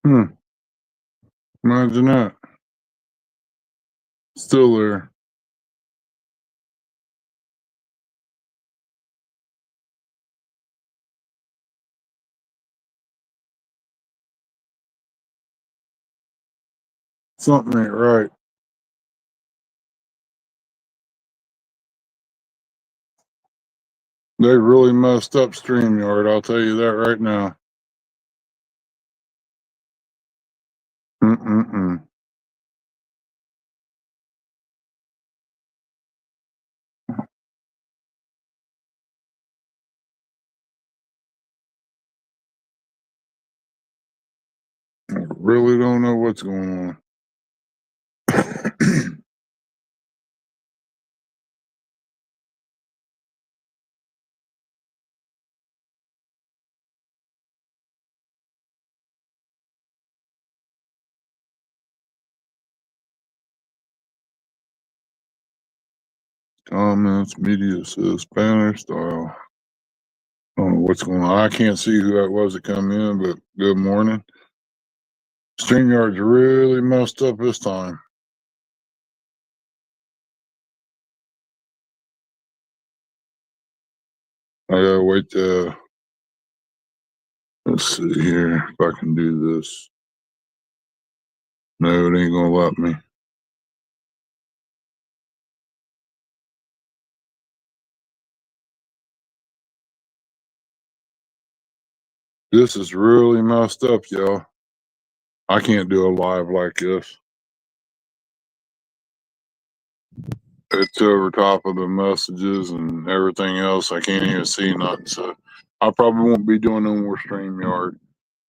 Hmm. Imagine that. Still there. Something ain't right. They really messed up StreamYard. I'll tell you that right now. Mm-mm-mm. I really don't know what's going on. Comments, media says Spanish style. I don't know what's going on. I can't see who that was that come in, but good morning. StreamYard's really messed up this time. I gotta wait to, let's see here if I can do this. No, it ain't gonna let me. This is really messed up, y'all. I can't do a live like this. It's over top of the messages and everything else. I can't even see nothing. So I probably won't be doing no more StreamYard.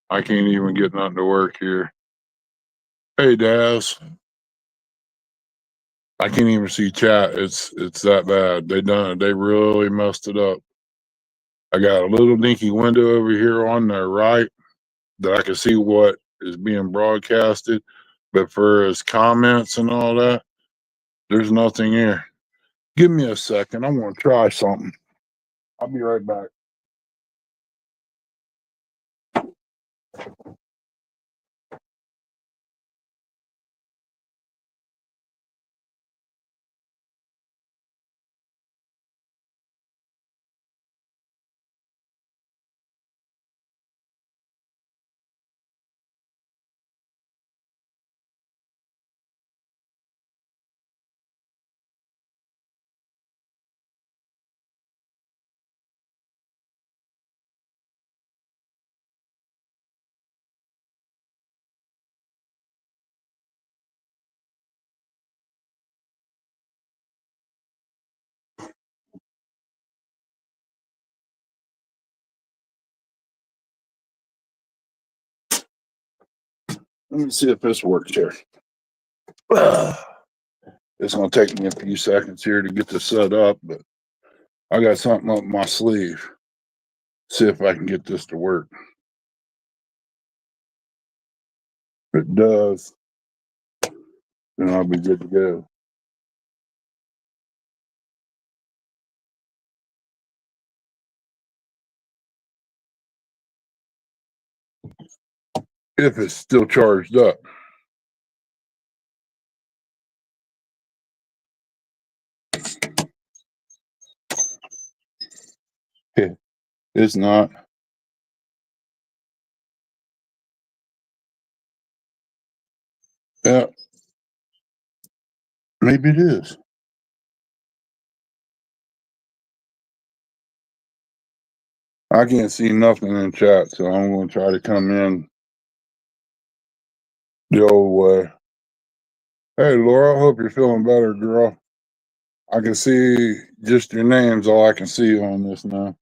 I can't even get nothing to work here. Hey Daz. I can't even see chat. It's that bad. They done it. They really messed it up. I got a little dinky window over here on the right that I can see what is being broadcasted. But for his comments and all that, there's nothing here. Give me a second. I want to try something. I'll be right back. Let me see if this works here. It's going to take me a few seconds here to get this set up, but I got something up my sleeve. See if I can get this to work. If it does, then I'll be good to go. If it's still charged up. It's not. Yeah, maybe it is. I can't see nothing in chat, so I'm going to try to come in the old way. Hey, Laura, I hope you're feeling better, girl. I can see just your name's all I can see on this now.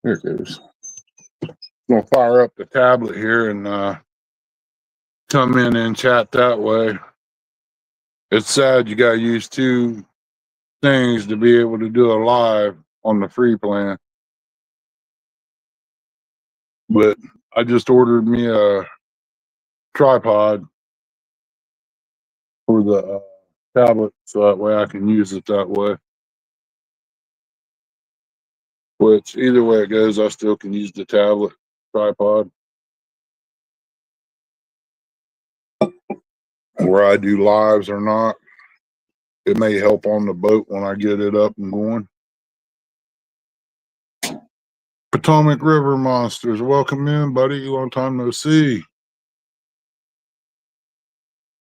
Here it goes. I'm going to fire up the tablet here and come in and chat that way. It's sad you got to use two things to be able to do a live on the free plan. But I just ordered me a tripod for the tablet, so that way I can use it that way. Which either way it goes, I still can use the tablet tripod where I do lives or not. It may help on the boat when I get it up and going. Potomac River Monsters, welcome in, buddy. Long time no see.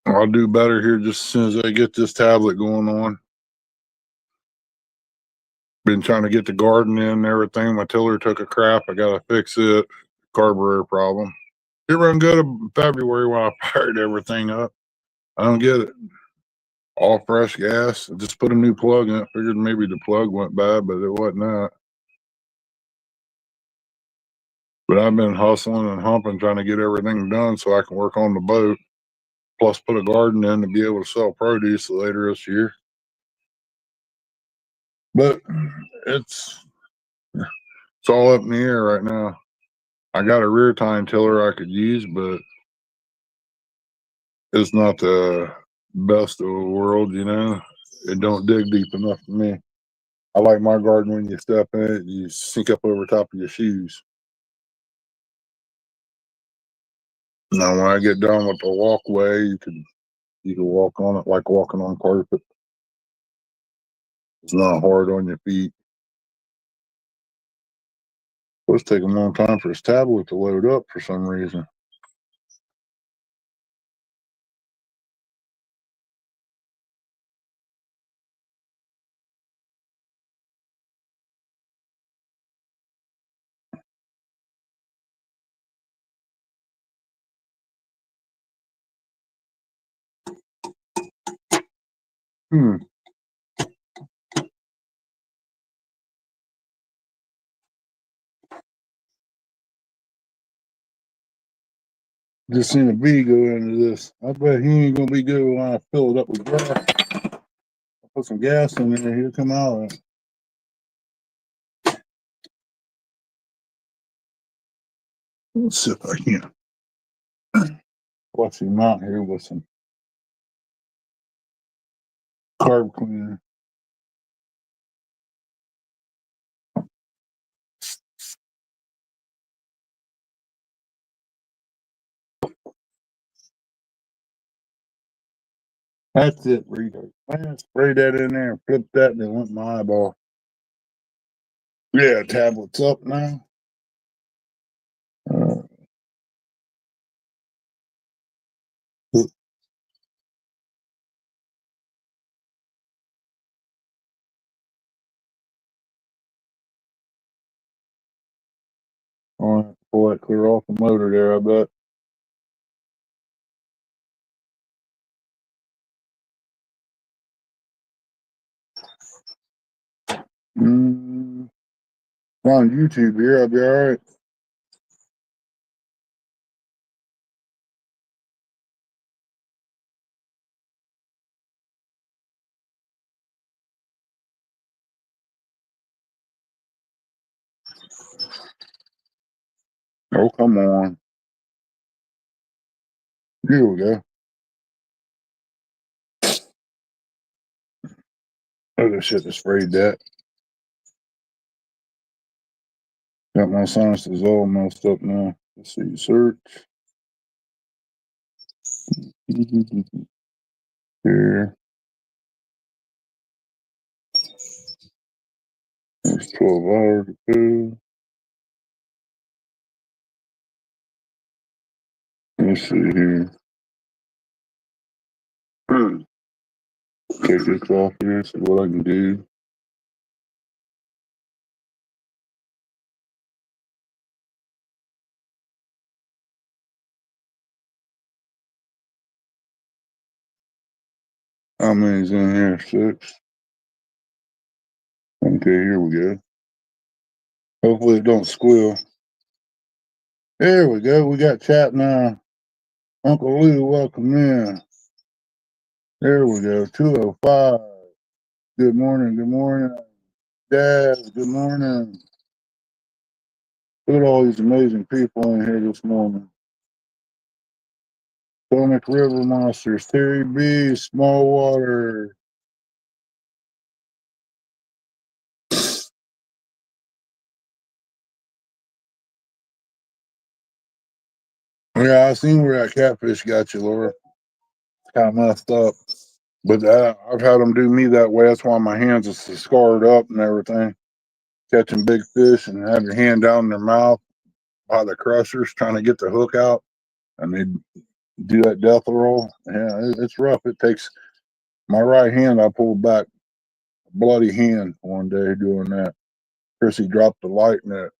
I'll do better here just as soon as I get this tablet going on. Been trying to get the garden in and everything. My tiller took a crap. I gotta fix it. Carburetor problem. It run good in February when I fired everything up. I don't get it. All fresh gas. I just put a new plug in it. Figured maybe the plug went bad, but it wasn't that. But I've been hustling and humping trying to get everything done so I can work on the boat. Plus put a garden in to be able to sell produce later this year. But it's all up in the air right now. I got a rear tine tiller I could use, but it's not the best of the world, you know. It don't dig deep enough for me. I like my garden when you step in it, you sink up over top of your shoes. Now when I get done with the walkway, you can walk on it like walking on carpet. It's not hard on your feet. It's taking a long time for this tablet to load up for some reason. Just seen a bee go into this. I bet he ain't gonna be good when I fill it up with gas. I put some gas in there, he'll come out. Let's see if I can watch him out here with some carb cleaner. That's it, Rito. Man, spray that in there and flip that and it went in my eyeball. Yeah, tablet's up now. Uh, pull that clear off the motor there, I bet. On YouTube here, I'll be all right. Oh, come on. Here we go. Oh, I should have sprayed that. Got my sinuses all messed up now. Let's see, search. Here. There's 12 hours to go. Let's see here. Take this off here, see what I can do. How many's in here? 6. Okay, here we go. Hopefully it don't squeal. There we go. We got chat now. Uncle Lou, welcome in. There we go. 205. Good morning. Good morning. Dad, good morning. Look at all these amazing people in here this morning. Sonic River Monsters, Terry B, Small Water. Yeah, I seen where that catfish got you, Laura. Kind of messed up. But I've had them do me that way. That's why my hands are so scarred up and everything. Catching big fish and have your hand down in their mouth by the crushers trying to get the hook out. And they do that death roll. Yeah, it's rough. It takes my right hand. I pulled back a bloody hand one day doing that. Chrissy dropped the light and it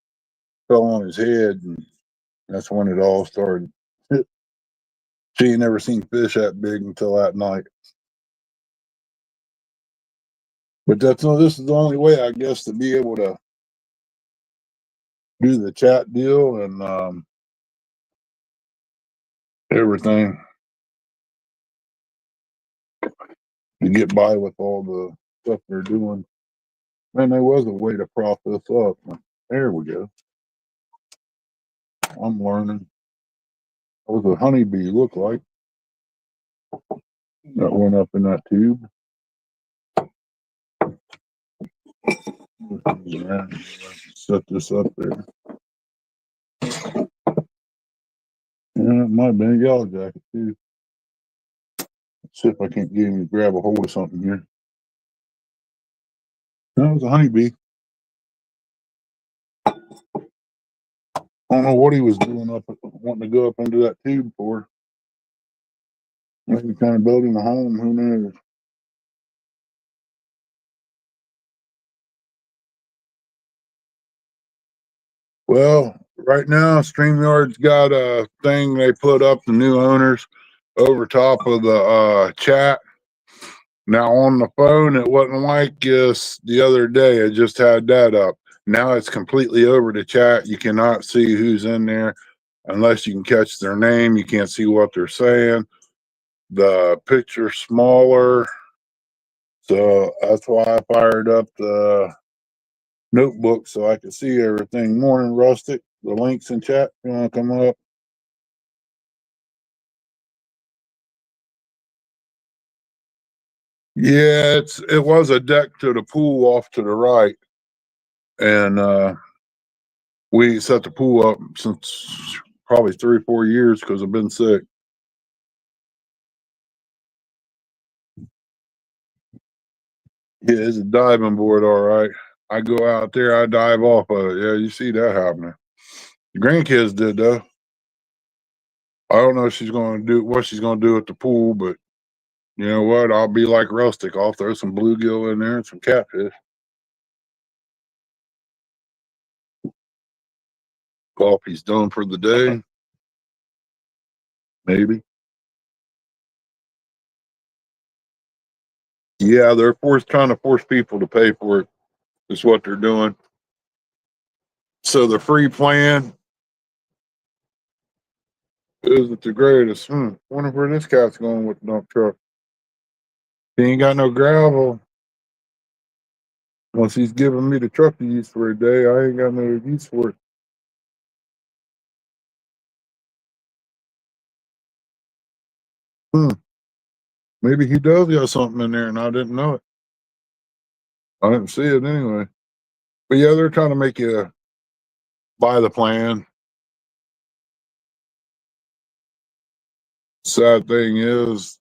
fell on his head. And that's when it all started. She ain't never seen fish that big until that night. But this is the only way, I guess, to be able to do the chat deal and everything to get by with all the stuff they're doing. Man, there was a way to prop this up. There we go. I'm learning. That was a honeybee, look like. That went up in that tube. Yeah, set this up there. Yeah, it might have been a yellow jacket too. Let's see if I can't get him to grab a hold of something here. That was a honeybee. I don't know what he was doing up, wanting to go up under that tube for. Maybe kind of building a home. Who knows? Well, right now, StreamYard's got a thing they put up, the new owners, over top of the chat. Now, on the phone, it wasn't like this the other day. It just had that up. Now it's completely over the chat. You cannot see who's in there unless you can catch their name. You can't see what they're saying. The picture's smaller. So that's why I fired up the notebook so I could see everything. Morning, Rustic. The link's in chat. You want to come up? Yeah, it was a deck to the pool off to the right, and we set the pool up since probably 3 or 4 years because I've been sick. Yeah, it's a diving board, all right. I go out there, I dive off of it. Yeah, you see that happening. The grandkids did though. I don't know if she's going to do what she's going to do at the pool, but you know what? I'll be like Rustic. I'll throw some bluegill in there and some catfish. Coffee's done for the day. Maybe. Yeah, they're trying to force people to pay for it. Is what they're doing. So the free plan isn't the greatest. Wonder where this cat's going with the dump truck. He ain't got no gravel. Once he's giving me the truck to use for a day, I ain't got no use for it. Hmm. Maybe he does got something in there and I didn't know it. I didn't see it anyway. But yeah, they're trying to make you buy the plan. Sad thing is,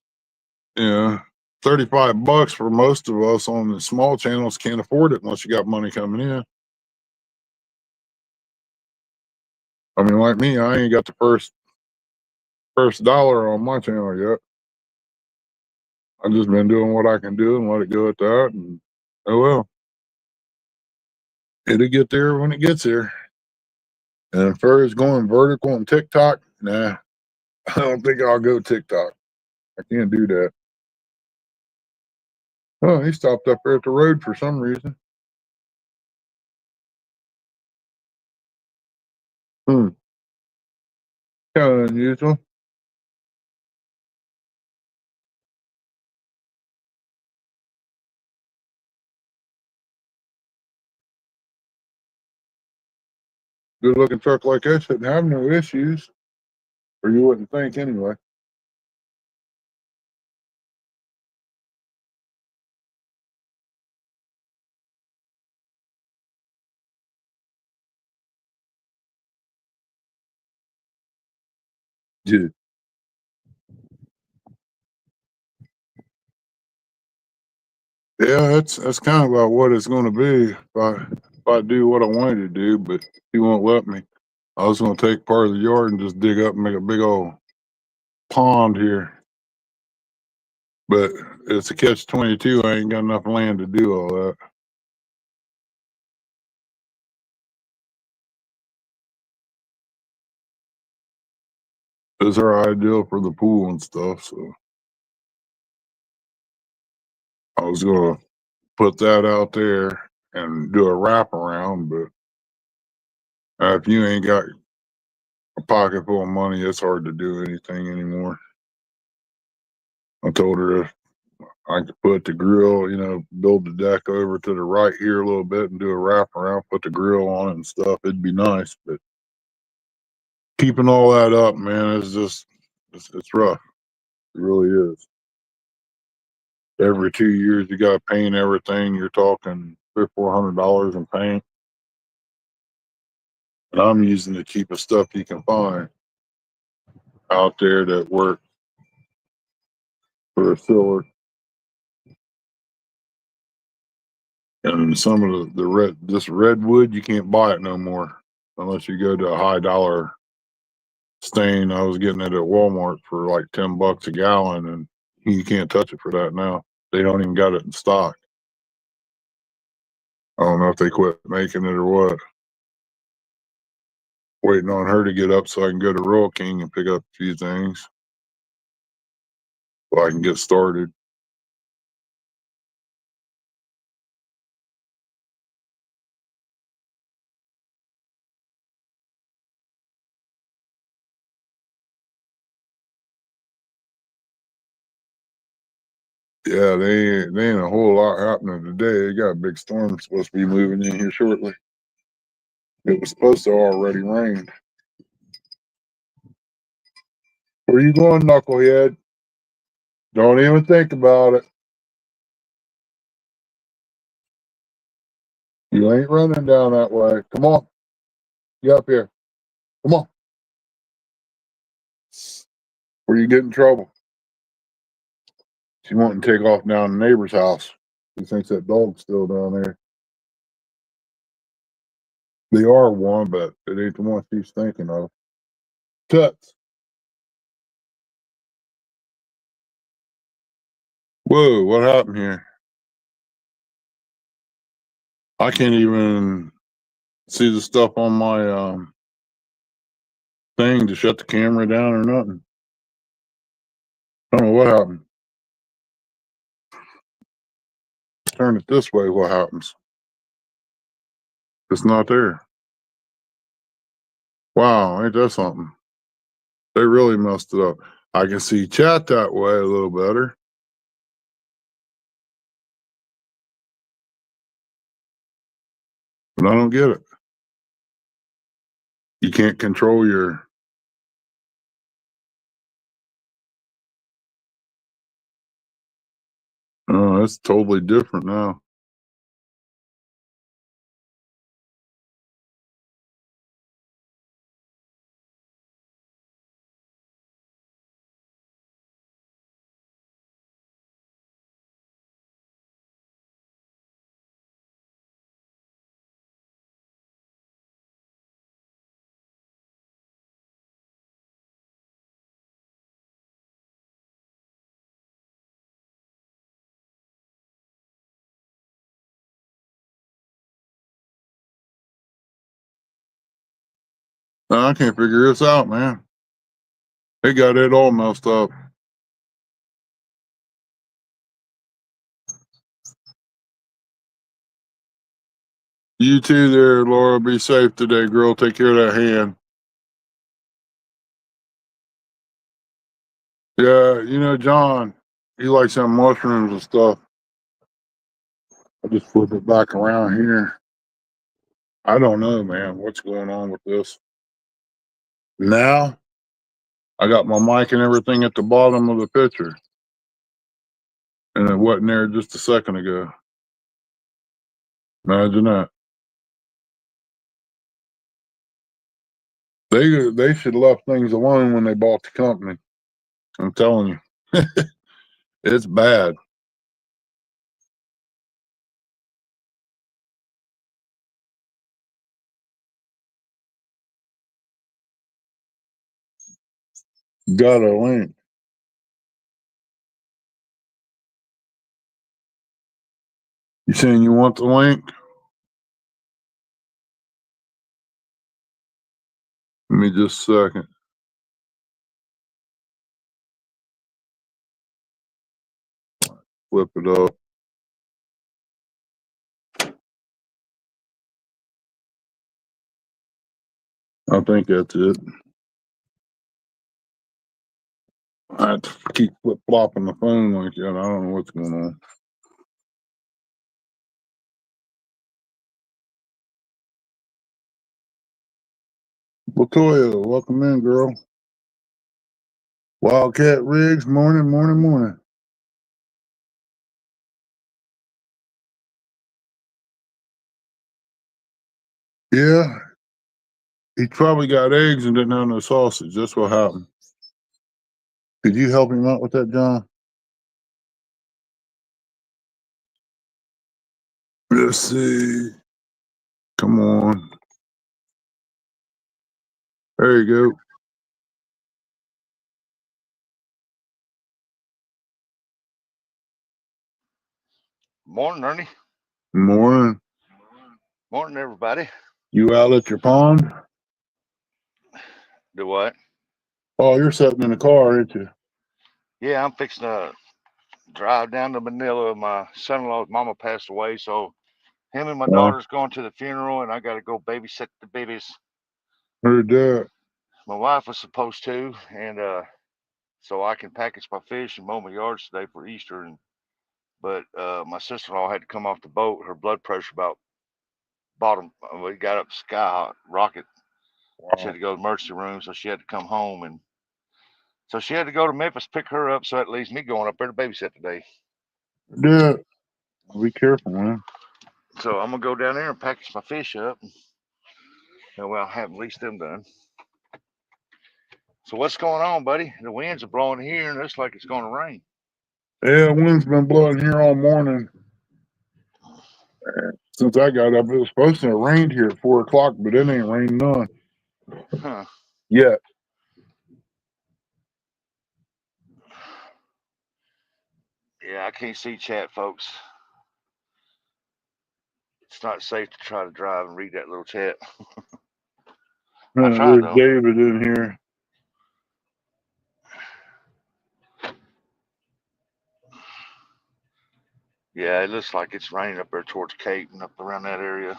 you know, $35 for most of us on the small channels can't afford it unless you got money coming in. I mean, like me, I ain't got the first dollar on my channel yet. I've just been doing what I can do and let it go at that. And oh well, it'll get there when it gets there. And as far as going vertical on TikTok, nah, I don't think I'll go TikTok. I can't do that. Oh, he stopped up there at the road for some reason. Hmm, kind of unusual. Good looking truck like that shouldn't have no issues, or you wouldn't think anyway. Yeah, yeah, that's kind of about what it's going to be if I do what I wanted to do, but he won't let me. I was going to take part of the yard and just dig up and make a big old pond here, but it's a catch-22. I ain't got enough land to do all that. It's our ideal for the pool and stuff, so I was going to put that out there and do a wraparound, but if you ain't got a pocket full of money, it's hard to do anything anymore. I told her if I could put the grill, build the deck over to the right here a little bit and do a wraparound, put the grill on it and stuff, it'd be nice. But keeping all that up, man, is just it's rough. It really is. Every 2 years you gotta paint everything. You're talking $300-400 in paint. And I'm using the cheapest stuff you can find out there that work for a filler. And some of the this redwood, you can't buy it no more unless you go to a high dollar stain. I was getting it at Walmart for like $10 a gallon, and you can't touch it for that now. They don't even got it in stock. I don't know if they quit making it or what. Waiting on her to get up so I can go to Royal King and pick up a few things so I can get started. Yeah, they ain't a whole lot happening today. They got a big storm supposed to be moving in here shortly. It was supposed to already rain. Where you going, knucklehead? Don't even think about it. You ain't running down that way. Come on, get up here. Come on. Where you get in trouble? She wanting to take off down the neighbor's house. She thinks that dog's still down there. They are one, but it ain't the one she's thinking of. Toots. Whoa, what happened here? I can't even see the stuff on my thing to shut the camera down or nothing. I don't know what happened. Turn it this way, what happens? It's not there. Wow, ain't that something? They really messed it up. I can see chat that way a little better, but I don't get it. You can't control your. Oh, it's totally different now. I can't figure this out, man. They got it all messed up. You too, there, Laura. Be safe today, girl. Take care of that hand. Yeah, John, he likes some mushrooms and stuff. I just flip it back around here. I don't know, man, what's going on with this. Now, I got my mic and everything at the bottom of the picture, and it wasn't there just a second ago. Imagine that. They should have left things alone when they bought the company. I'm telling you, it's bad. Got a link. You saying you want the link? Give me just a second. Flip it up. I think that's it. I have to keep flip flopping the phone like that. I don't know what's going on. Latoya, welcome in, girl. Wildcat Riggs, morning. Yeah, he probably got eggs and didn't have no sausage. That's what happened. Could you help him out with that, John? Let's see. Come on. There you go. Morning, Ernie. Morning. Morning, everybody. You out at your pond? Do what? Oh, you're sitting in the car, aren't you? Yeah, I'm fixing to drive down to Manila. My son-in-law's mama passed away, so him and my daughter's going to the funeral, and I got to go babysit the babies. Heard that. My wife was supposed to, and so I can package my fish and mow my yards today for Easter. But my sister-in-law had to come off the boat. Her blood pressure about bottom. We got up sky rocket. She had Wow. to go to the emergency room, so she had to come home, and so she had to go to Memphis pick her up. So that leaves me going up there to babysit today. Yeah. Be careful, man. So I'm gonna go down there and package my fish up. And well, have at least them done. So what's going on, buddy? The winds are blowing here, and it looks like it's going to rain. Yeah, wind's been blowing here all morning. Since I got up, it was supposed to have rained here at 4 o'clock, but it ain't rained none Huh. yet. Yeah, I can't see chat, folks. It's not safe to try to drive and read that little chat. I try There's though. David in here. Yeah, it looks like it's raining up there towards Cape and up around that area.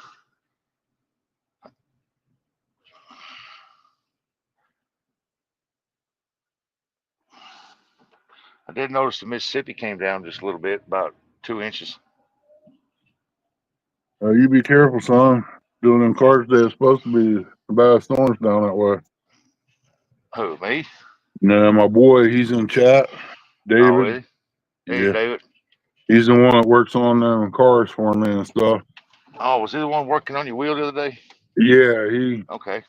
I did notice the Mississippi came down just a little bit, about 2 inches. You be careful, son. Doing them cars that's supposed to be bad storms down that way. Who, me? Nah, my boy, he's in chat. Oh, David. really? Hey, Yeah. David. He's the one that works on them cars for me and stuff. Oh, was he the one working on your wheel the other day? Yeah, he Okay.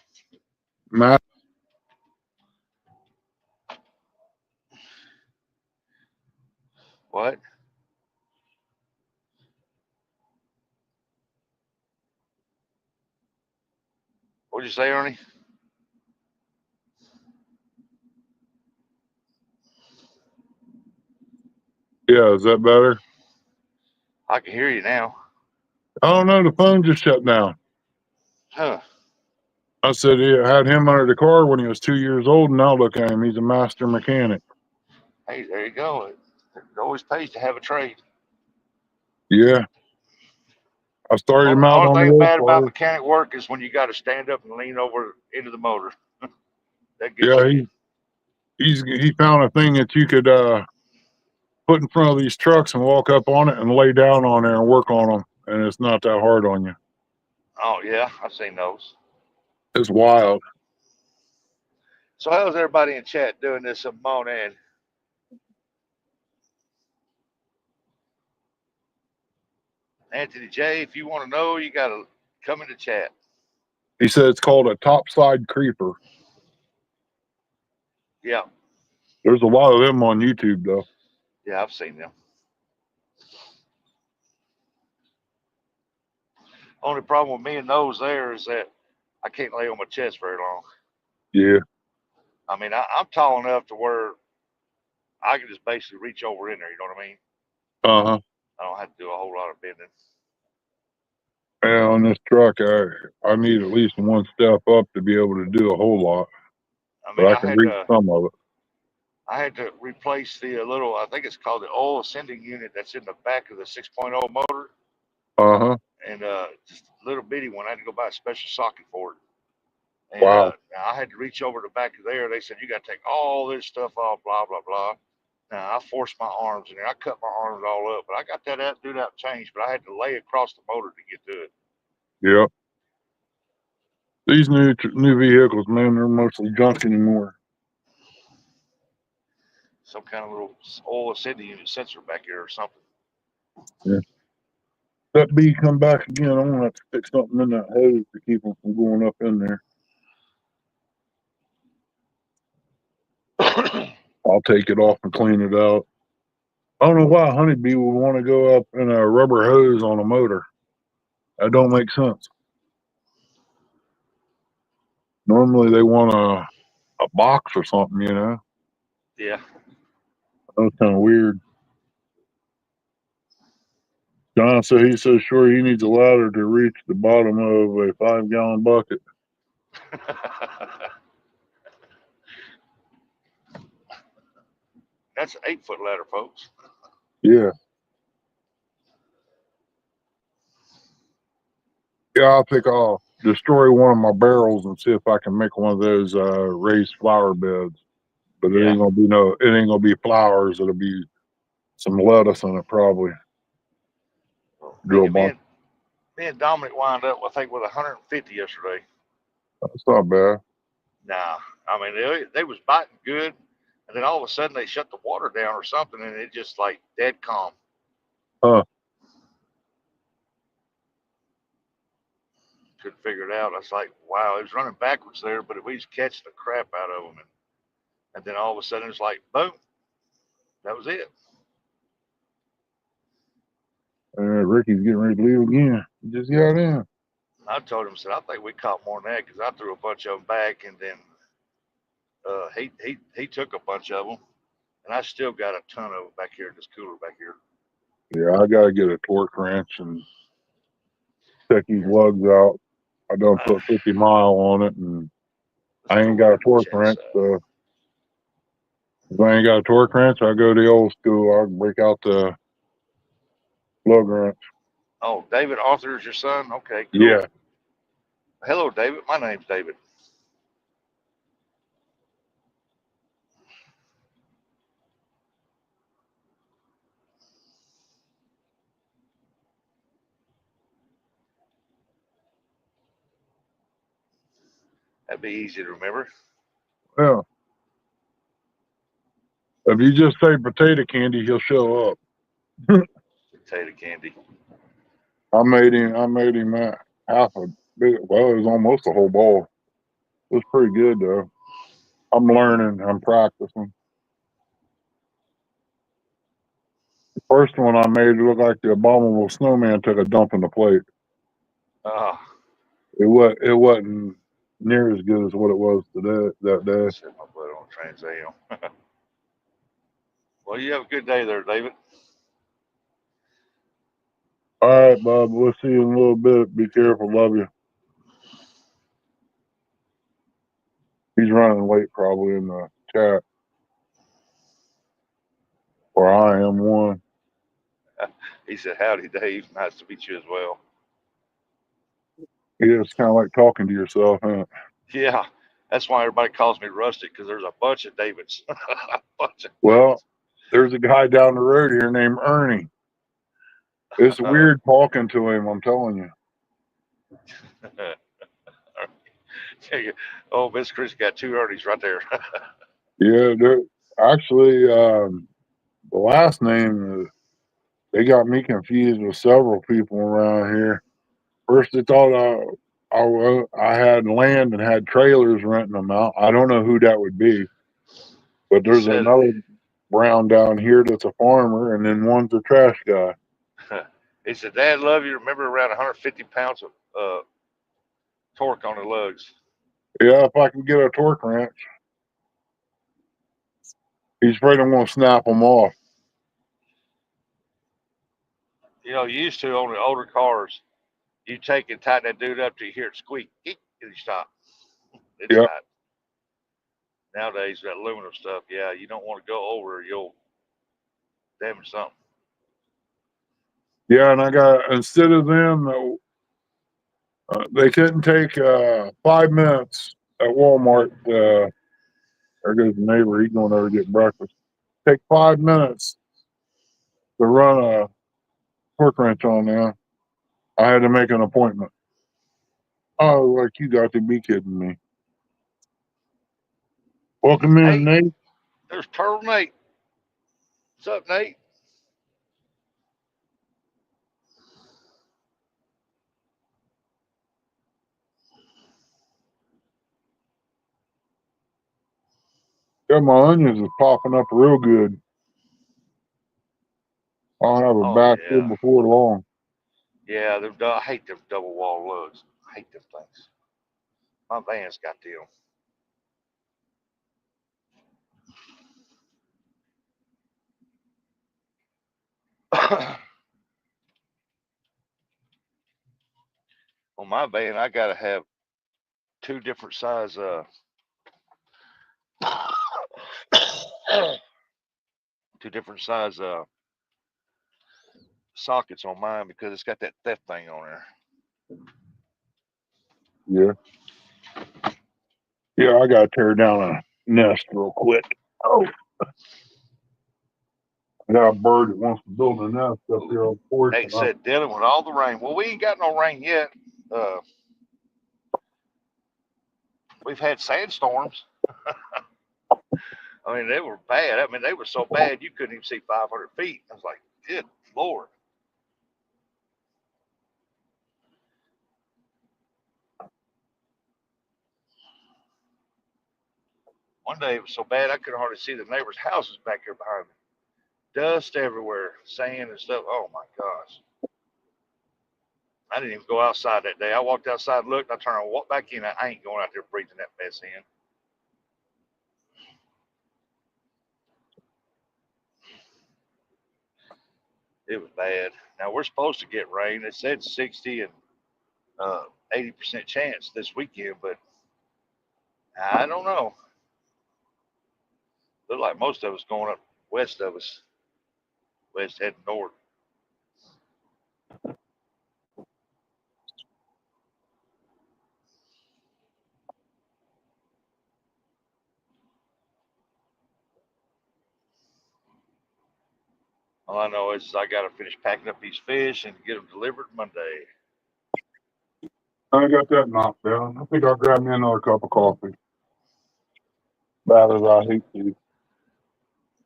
Matt. What? What'd you say, Ernie? Yeah, is that better? I can hear you now. I don't know. The phone just shut down. Huh. I said he had him under the car when he was 2 years old, and now look at him. He's a master mechanic. Hey, there you go. It always pays to have a trade. Yeah. I started him out Only on the thing old bad about car. mechanic work is when you got to stand up and lean over into the motor. That gets Yeah, to you. he found a thing that you could put in front of these trucks and walk up on it and lay down on there and work on them, and it's not that hard on you. Oh yeah, I've seen those. It's wild. So how's everybody in chat doing this morning? Anthony J, if you want to know, you got to come into chat. He said it's called a topside creeper. Yeah, There's a lot of them on YouTube though. yeah, I've seen them. Only problem with me and those there is that I can't lay on my chest very long. Yeah. I mean, I'm tall enough to where I can just basically reach over in there. You know what I mean? Uh-huh. I don't have to do a whole lot of bending. Yeah, on this truck I need at least one step up to be able to do a whole lot. I But mean, I can reach some of it. I had to replace the little, I think it's called the oil ascending unit that's in the back of the 6.0 motor, Uh-huh. and just a little bitty one. I had to go buy a special socket for it. And Wow. I had to reach over the back of there. They said, you got to take all this stuff off, blah, blah, blah. Now, I forced my arms in there. I cut my arms all up, but I got that out, do that change, but I had to lay across the motor to get to it. Yep. These new vehicles, man, they're mostly junk anymore. Some kind of little oil ascending unit sensor back here or something. Yeah. That bee come back again. I'm gonna have to stick something in that hose to keep them from going up in there. I'll take it off and clean it out. I don't know why a honeybee would want to go up in a rubber hose on a motor. That don't make sense. Normally they want a box or something, you know. Yeah. That's kind of weird. John said he's so sure he needs a ladder to reach the bottom of a 5-gallon bucket. That's an 8-foot ladder, folks. Yeah. Yeah, I'll destroy one of my barrels and see if I can make one of those raised flower beds. But it ain't gonna be flowers. It'll be some lettuce in it probably. Me and Dominic wound up, I think, with 150 yesterday. That's not bad. Nah, I mean they was biting good, and then all of a sudden they shut the water down or something, and it just like dead calm. Huh. Couldn't figure it out. I was like, wow, it was running backwards there, but we was catching the crap out of them, and then all of a sudden it's like boom, that was it. Ricky's getting ready to leave again. He just got in. I told him, I said, I think we caught more than that because I threw a bunch of them back, and then he took a bunch of them, and I still got a ton of them back here in this cooler back here. Yeah, I gotta get a torque wrench and check these lugs out. I done put 50 mile on it, and I ain't got a torque wrench. So if I ain't got a torque wrench, I go the old school. I'll break out the plug wrench. Oh, David Arthur is your son? Okay, cool. Yeah. Hello, David. My name's David. That'd be easy to remember. Yeah. If you just say potato candy, he'll show up. Potato candy. I made him half a big. Well, it was almost a whole ball. It was pretty good though. I'm learning. I'm practicing. The first one I made looked like the abominable snowman took a dump in the plate. Oh, It wasn't near as good as what it was that day. set my blood on Trans AM. Well, you have a good day there, David. All right, Bob. We'll see you in a little bit. Be careful. Love you. He's running late probably in the chat. Or I am one. He said, howdy, Dave. Nice to meet you as well. Yeah, it's kind of like talking to yourself, huh? Yeah, that's why everybody calls me Rusty, because there's a bunch of Davids. Well, there's a guy down the road here named Ernie. It's weird talking to him, I'm telling you. Oh, Miss Chris got 2 Ernies right there. Yeah, actually, the last name, they got me confused with several people around here. First, they thought I had land and had trailers renting them out. I don't know who that would be, but He there's said, another Brown down here that's a farmer, and then one's a trash guy. he said, Dad, love you. Remember around 150 pounds of torque on the lugs. Yeah, if I can get a torque wrench, he's afraid I'm going to snap them off. You know, used to on the older cars, you take and tighten that dude up till you hear it squeak, eek, and you stop. It's Yep. tight. Nowadays, that aluminum stuff, yeah, you don't want to go over, you'll damage something. Yeah, and I got instead of them, they couldn't take 5 minutes at Walmart. There goes the neighbor. He's going over to get breakfast. Take 5 minutes to run a torque wrench on there. I had to make an appointment. Oh, like you got to be kidding me. Welcome in, Hey, Nate. there's Turtle Nate. What's up, Nate? Yeah, my onions is popping up real good. I'll have a Oh, basket yeah. before long. Yeah, I hate them double wall lugs. I hate them things. My van's got them. On my van, I got to have two different size two different size sockets on mine because it's got that theft thing on there. Yeah. Yeah, I got to tear down a nest real quick. Oh, I got a bird that wants to build a nest up here on the porch. Nate said, Dylan, with all the rain. Well, we ain't got no rain yet. Uh, we've had sandstorms. I mean, they were bad. I mean, they were so bad you couldn't even see 500 feet. I was like, good Lord. One day it was so bad I could hardly see the neighbors' houses back here behind me. Dust everywhere, sand and stuff. Oh my gosh. I didn't even go outside that day. I walked outside, looked, I turned and walked back in. I ain't going out there breathing that mess in. It was bad. Now we're supposed to get rain. It said 60 and 80% chance this weekend, but I don't know. Look like most of us going up west of us, west heading north. All I know is I got to finish packing up these fish and get them delivered Monday. I got that knocked down. I think I'll grab me another cup of coffee. Bad as I hate to.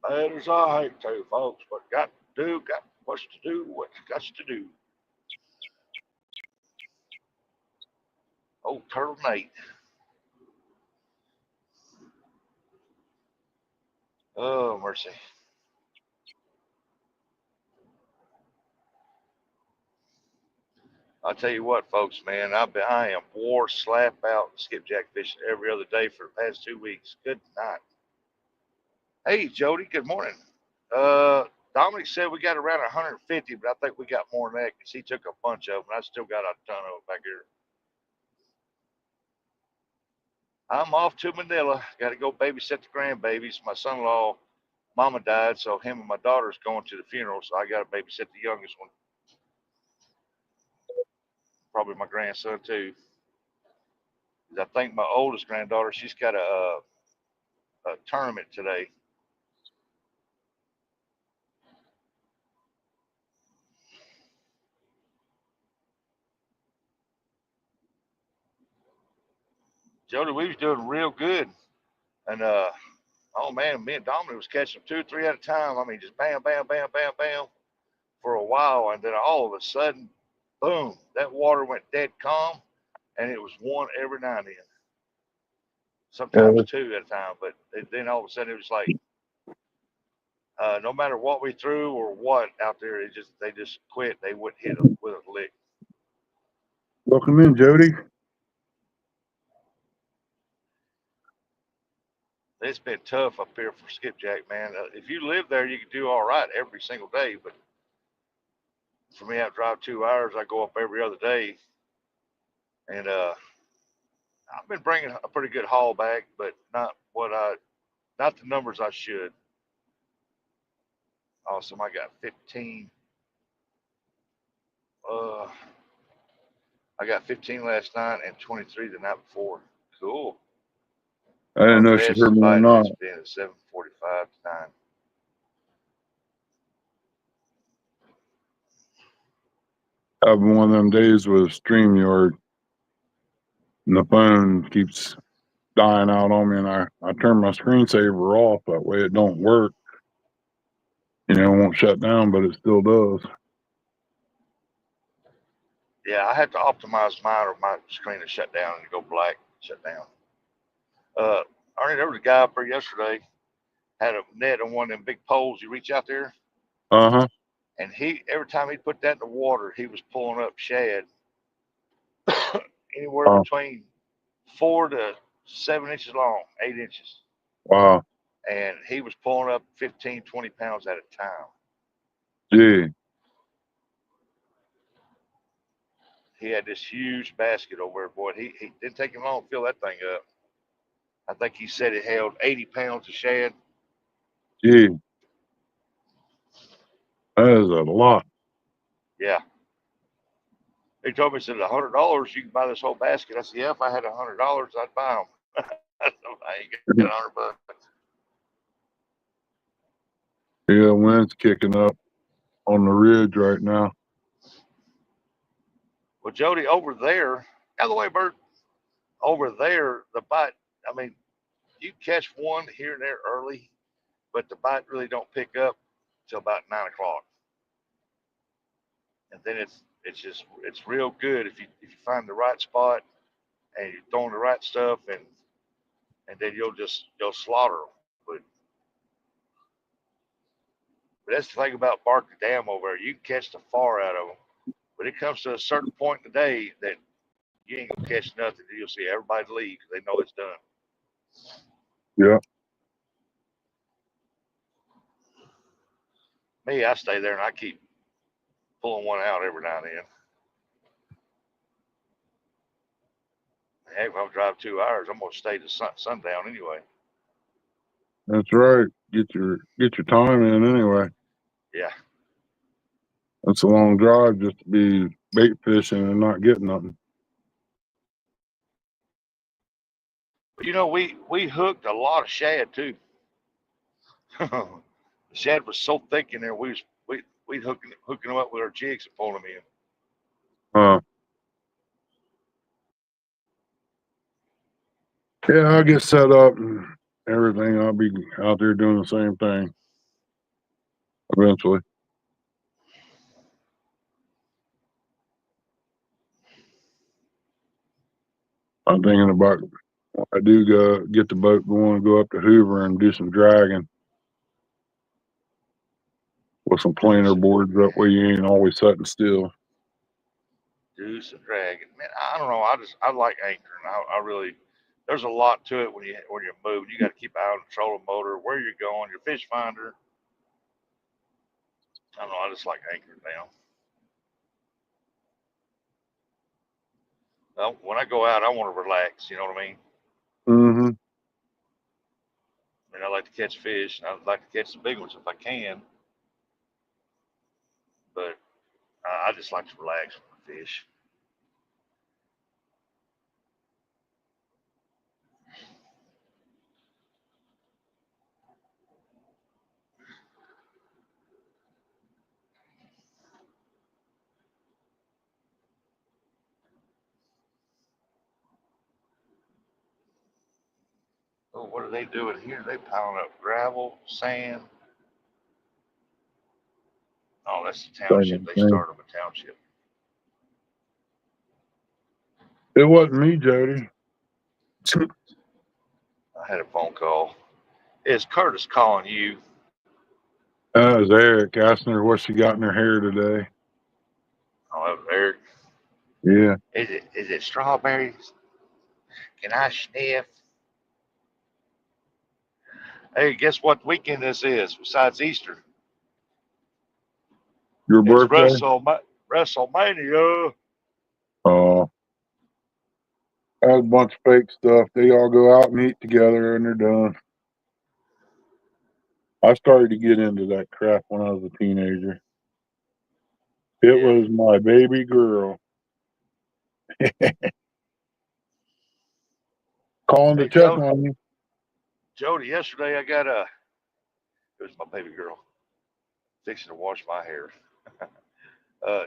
Bad as I hate to, folks, but got to do, got what's to do, what got to do. Oh, Turtle Nate. Oh, mercy. I'll tell you what, folks, man, I am wore slap out skipjack fishing every other day for the past 2 weeks. Good night. Hey, Jody, good morning. Dominic said we got around 150, but I think we got more than that because he took a bunch of them. I still got a ton of them back here. I'm off to Manila. Got to go babysit the grandbabies. My son-in-law, mama died, so him and my daughter's going to the funeral, so I got to babysit the youngest one. Probably my grandson too. I think my oldest granddaughter, she's got a tournament today. Jody, we was doing real good, and oh man, me and Dominic was catching them 2 or 3 at a time. I mean, just bam, bam, bam, bam, bam for a while, and then all of a sudden, boom, that water went dead calm, and it was one every now and then, sometimes two at a time. But then all of a sudden it was like no matter what we threw or what out there, they just quit. They wouldn't hit with a lick. Welcome in, Jody. It's been tough up here for skipjack, man. If you live there, you can do all right every single day. But for me, I drive 2 hours. I go up every other day, and I've been bringing a pretty good haul back, but not the numbers I should. Awesome, I got 15. Uh, I got 15 last night and 23 the night before. Cool. I didn't know if she heard me or not. Has been at 7:45 to 9. Having one of them days with StreamYard, and the phone keeps dying out on me, and I turn my screensaver off. That way it don't work. It won't shut down, but it still does. Yeah, I had to optimize mine or my screen to shut down and go black, shut down. Ernie, there was a guy up there yesterday, had a net on one of them big poles. You reach out there, and every time he put that in the water, he was pulling up shad anywhere between 4 to 7 inches long, 8 inches. Wow. And he was pulling up 15, 20 pounds at a time. Gee. He had this huge basket over there, boy. He didn't take him long to fill that thing up. I think he said it held 80 pounds of shad. Gee. That is a lot. Yeah. He told me, he said, $100, you can buy this whole basket. I said, yeah, if I had $100, I'd buy them. I ain't got $100. Yeah, wind's kicking up on the ridge right now. Well, Jody, over there, out of the way, Bert, over there, the bite, I mean, you catch one here and there early, but the bite really don't pick up till about 9 o'clock. And then it's real good if you find the right spot and you're throwing the right stuff, and then you'll slaughter them. But that's the thing about Barker Dam over there. You can catch the far out of them, but it comes to a certain point in the day that you ain't gonna catch nothing. You'll see everybody leave because they know it's done. Yeah. Me, I stay there and I keep pulling one out every now and then. Heck, if I drive 2 hours, I'm gonna stay to sundown anyway. That's right. Get your time in anyway. Yeah. That's a long drive just to be bait fishing and not get nothing. But we hooked a lot of shad too. The shad was so thick in there, we'd hooking them up with our jigs and pulling them in. Yeah, I'll get set up and everything. I'll be out there doing the same thing eventually. I'm thinking about I do get the boat going, go up to Hoover and do some dragging with some planer boards. That way you ain't always sitting still. Do some dragging, man. I don't know. I like anchoring. I really. There's a lot to it when you're moving. You got to keep an eye on the trolling motor, where you're going, your fish finder. I don't know. I just like anchoring down. Well, when I go out, I want to relax. You know what I mean? Mm-hmm. I like to catch fish, and I'd like to catch the big ones if I can. But I just like to relax with the fish. Oh, what are they doing here? They piling up gravel, sand. Oh, that's the township. They started them a township. It wasn't me, Jody. I had a phone call. Is Curtis calling you? That was Eric asking her what she got in her hair today. Oh, that was Eric. Yeah. Is it strawberries? Can I sniff? Hey, guess what weekend this is besides Easter? Your It's birthday? WrestleMania. Oh, that was a bunch of fake stuff. They all go out and eat together and they're done. I started to get into that crap when I was a teenager. It Yeah. was my baby girl. Calling to Hey, check on you. Jody, yesterday I got a. It was my baby girl fixing to wash my hair.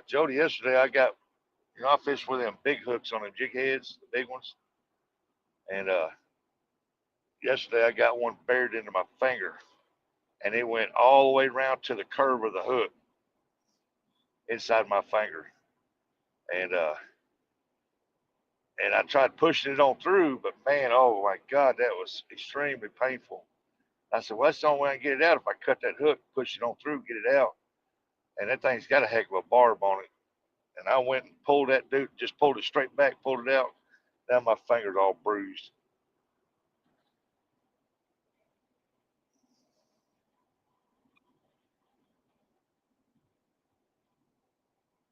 Jody, yesterday I got. I fished with them big hooks on them jig heads, the big ones. And yesterday I got one buried into my finger, and it went all the way around to the curve of the hook inside my finger. And I tried pushing it on through, but man, oh my God, that was extremely painful. I said, well, that's the only way I can get it out if I cut that hook, push it on through, get it out. And that thing's got a heck of a barb on it. And I went and pulled that dude, just pulled it straight back, pulled it out. Now my finger's all bruised.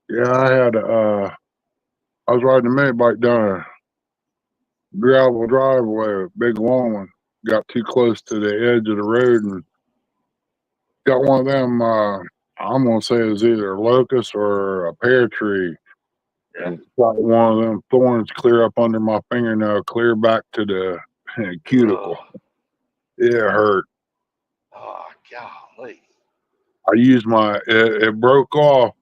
Yeah, I was riding a mini bike down a gravel driveway, a big long one. Got too close to the edge of the road and got one of them, I'm going to say it was either a locust or a pear tree. Yeah. And got one of them thorns clear up under my fingernail, clear back to the cuticle. Oh, It hurt. oh, golly. I used it broke off,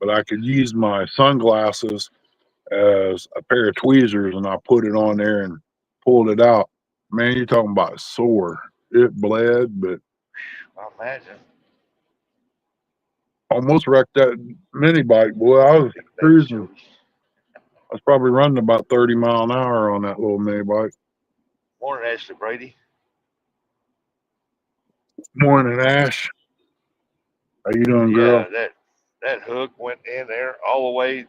but I could use my sunglasses as a pair of tweezers and I put it on there and pulled it out. Man, you're talking about sore. It bled, but I imagine. almost wrecked that mini bike. Boy, I was Big thanks, cruising. Jody. I was probably running about 30 miles an hour on that little mini bike. Morning, Ashley Brady. Morning, Ash. How you doing, girl? Yeah, that hook went in there all the way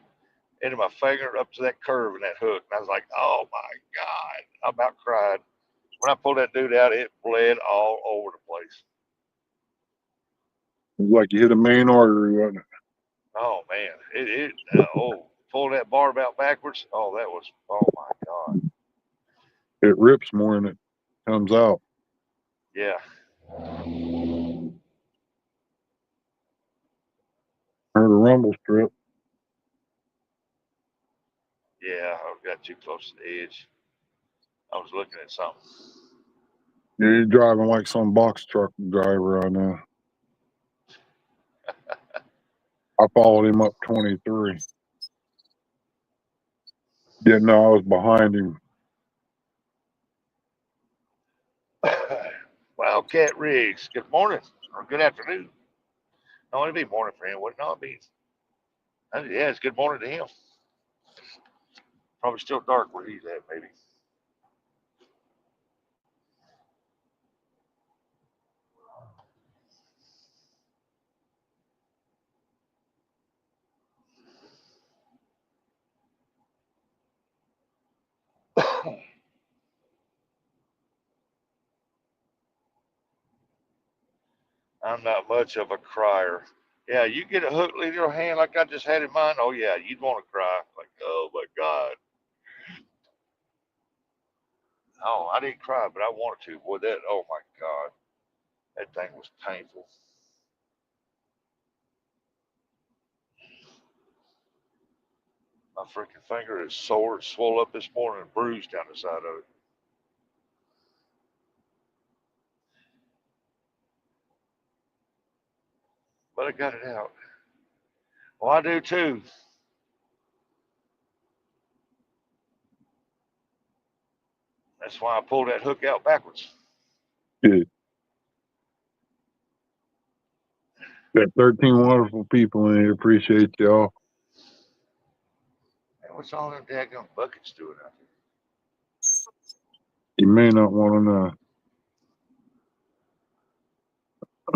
into my finger up to that curve in that hook. And I was like, oh my God. I about cried. When I pulled that dude out, it bled all over the place. It was like you hit a main artery, wasn't it? Oh man, pull that barb out backwards. Oh, that was, oh my God. It rips more than it comes out. Yeah, Heard a rumble strip. yeah, I got too close to the edge. I was looking at something. Yeah, you're driving like some box truck driver I know. I followed him up 23. Didn't know I was behind him. Wildcat Riggs. Good morning or good afternoon. No, it'd be morning for him. Wouldn't it be? Yeah, it's good morning to him. Probably still dark where he's at, maybe. I'm not much of a crier. Yeah, you get a hook in your hand like I just had in mine. Oh yeah, you'd want to cry. Like, oh my God. Oh, I didn't cry, but I wanted to. Boy, that, oh my God. That thing was painful. My freaking finger is sore, swole up this morning, and bruised down the side of it. But I got it out. Well, I do too. That's why I pulled that hook out backwards. Dude, got 13 wonderful people in here. Appreciate y'all. What's all them daggone buckets doing out there? You may not want to know.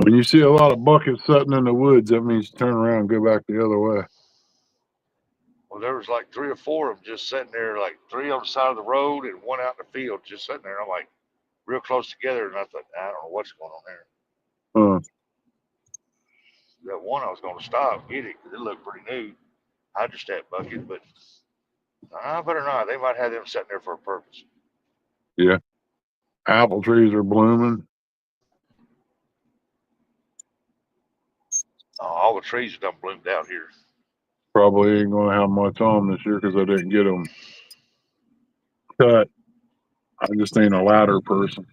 When you see a lot of buckets sitting in the woods, that means turn around and go back the other way. Well, there was like 3 or 4 of them just sitting there, like 3 on the side of the road and 1 out in the field, just sitting there. I'm like, real close together, and I thought, I don't know what's going on there. That one I was going to stop, get it, because it looked pretty new, hydrostat bucket, but I better not. They might have them sitting there for a purpose. Yeah. Apple trees are blooming. All the trees have done bloomed out here. Probably ain't going to have much on this year because I didn't get them cut. I just ain't a ladder person.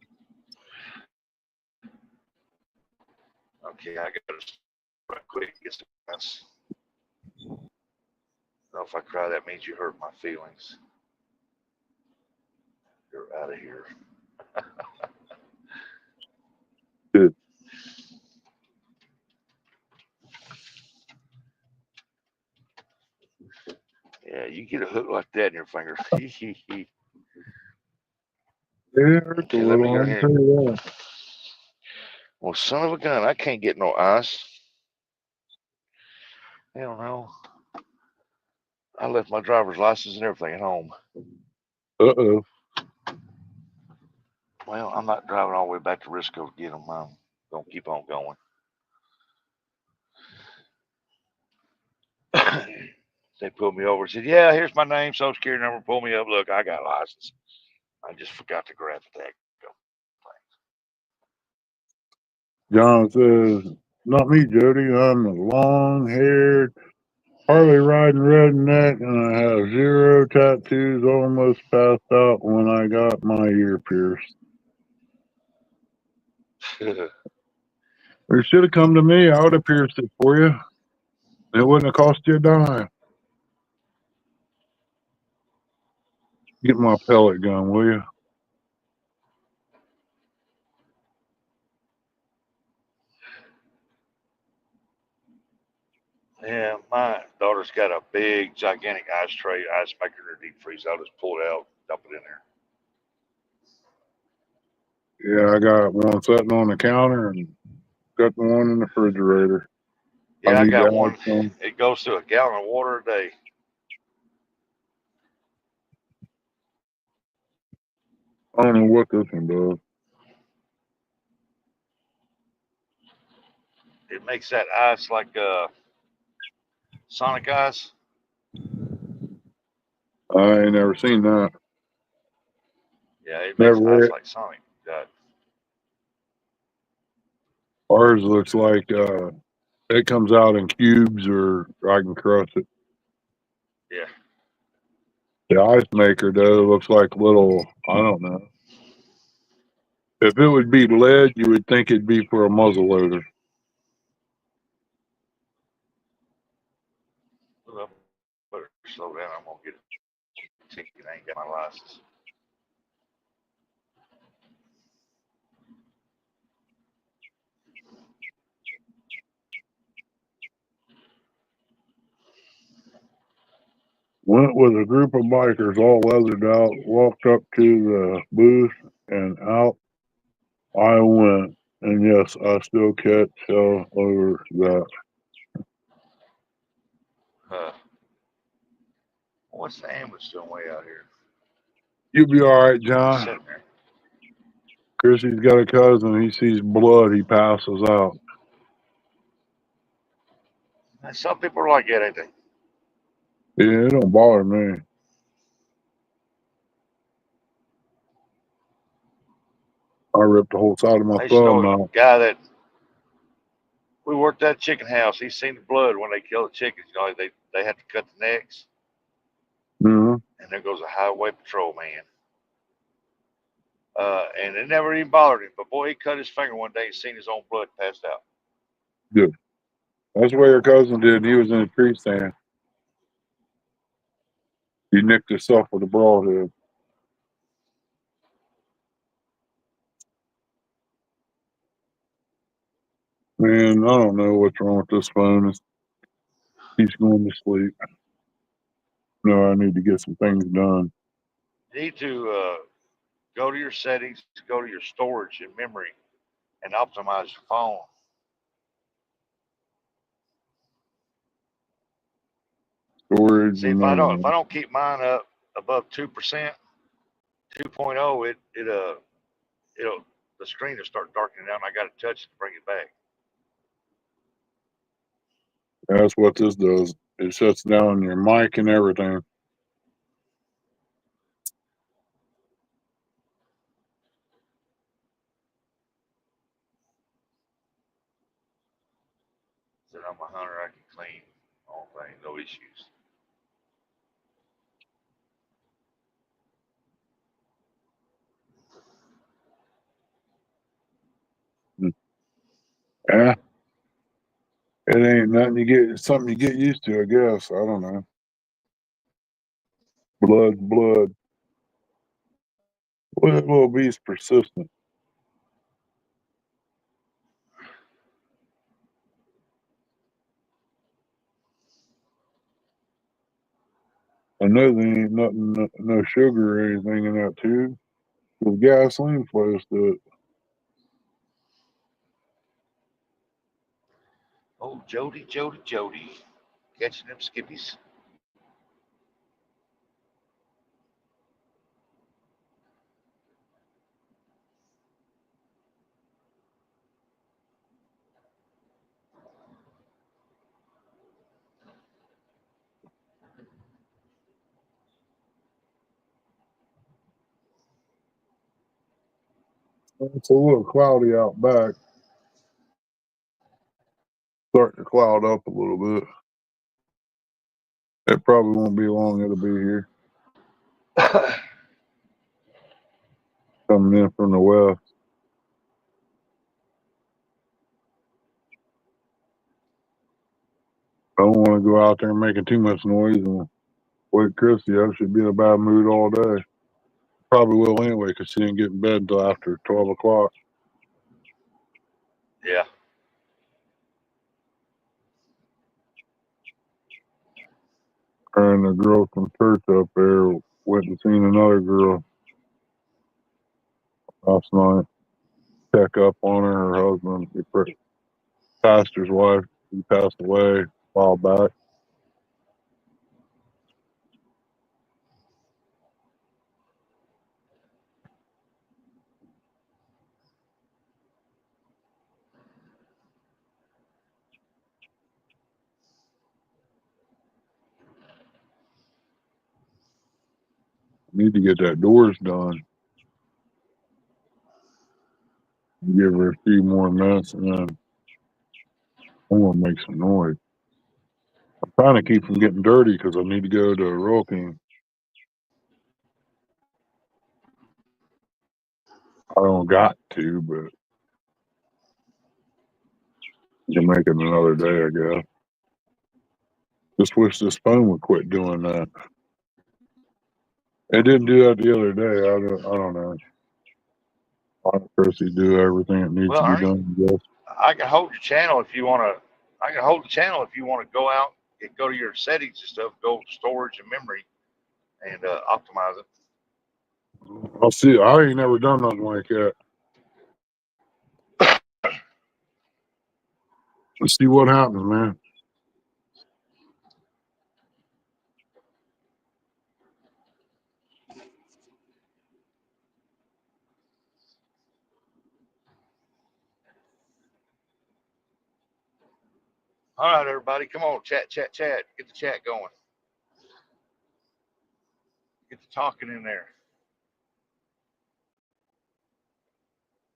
Okay, I got to right quick get some mess. No, if I cry, that means you hurt my feelings. You're out of here. Good. Yeah, you get a hook like that in your finger. It hurts Okay, a let me little, go I can ahead. tell you that. Well, son of a gun, I can't get no ice. Hell no. I left my driver's license and everything at home. Uh-oh. Well, I'm not driving all the way back to Risco to get them. I'm going to keep on going. They pulled me over and said, yeah, here's my name, social security number. Pull me up. Look, I got a license. I just forgot to grab the tag. John says, not me, Jody. I'm a long-haired, Harley-riding redneck, and I have 0 tattoos, almost passed out when I got my ear pierced. You should have come to me. I would have pierced it for you. It wouldn't have cost you a dime. Get my pellet gun, will you? Yeah, my daughter's got a big, gigantic ice tray, ice maker in her deep freeze. I'll just pull it out, dump it in there. Yeah, I got one sitting on the counter and got the one in the refrigerator. Yeah, I need to got add one. some. It goes to a gallon of water a day. I don't know what this one does. It makes that ice like Sonic ice. I ain't never seen that. Yeah, it makes ice Never. like Sonic. Ours looks like it comes out in cubes, or I can crush it. Yeah. The ice maker though looks like little. I don't know. If it would be lead, you would think it'd be for a muzzle loader. Well, better slow down. I'm gonna get a ticket. I ain't got my license. Went with a group of bikers, all leathered out. Walked up to the booth and out I went. And yes, I still catch hell over that. What's the ambulance doing way out here? You'll be all right, He's John. sitting there. Chrissy's got a cousin. He sees blood, he passes out. And some people are like that, ain't they? Yeah, it don't bother me. I ripped the whole side of my I used to know thumb a out. guy that we worked that chicken house. He's seen the blood when they kill the chickens. You know, they have to cut the necks. Mm-hmm. And there goes a highway patrol man. And it never even bothered him. But boy, he cut his finger one day and seen his own blood, passed out. Good. That's what your cousin did. He was in a tree stand. He nicked himself with a broadhead. Man, I don't know what's wrong with this phone. He's going to sleep. No, I need to get some things done. You need to go to your settings, go to your storage and memory, and optimize your phone. Storage See, and if memory. I don't keep mine up above 2%, 2.0, it'll the screen will start darkening down. I got to touch it to bring it back. That's what this does. It shuts down your mic and everything. Said I'm a hunter, I can clean all things, no issues. Yeah, it ain't nothing you get. It's something you get used to, I guess. I don't know. Blood's blood. Well, that little beast persistent. I know there ain't nothing, no sugar or anything in that tube. With gasoline flows to it. Oh, Jody, Jody, Jody, catching them skippies. It's a little cloudy out back. Starting to cloud up a little bit. It probably won't be long. It'll be here. Coming in from the west. I don't want to go out there making too much noise and wake Chrissy up. She'd be in a bad mood all day. Probably will anyway because she didn't get in bed until after 12 o'clock. Yeah. Her and the girl from church up there went and seen another girl last night. Check up on her. Her husband, the pastor's wife, he passed away a while back. Need to get that doors done. Give her a few more minutes and then I'm going to make some noise. I'm trying to keep from getting dirty because I need to go to Royal King. I don't got to, but you can make it another day, I guess. Just wish this phone would quit doing that. It didn't do that the other day. I don't know. Why don't Chrissy do everything that needs Well, to be Ernie, done, I guess. I can hold your channel if you want to. I can hold the channel if you want to go out and go to your settings and stuff, go to storage and memory, and optimize it. I'll see. I ain't never done nothing like that. Let's see what happens, man. All right, everybody, come on, chat, chat, chat. Get the chat going. Get the talking in there.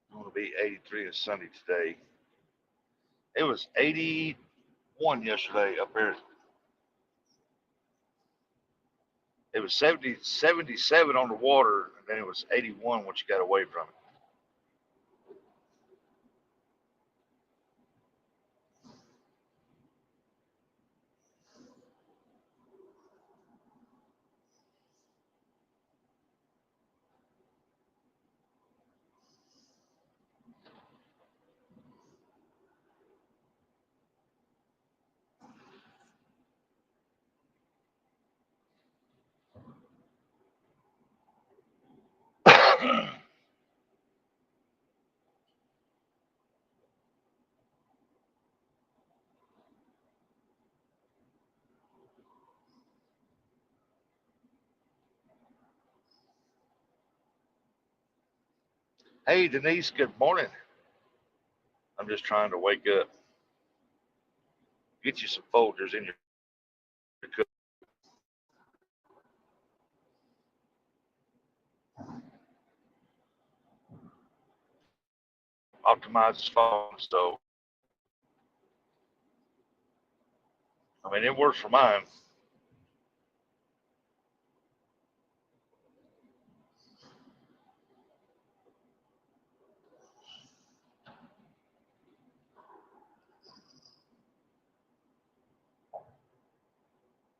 It's going to be 83 and sunny today. It was 81 yesterday up there. It was 77 on the water, and then it was 81 once you got away from it. Hey, Denise, good morning. I'm just trying to wake up. Get you some Folgers in your cup. Optimize his phone, so I mean it works for mine.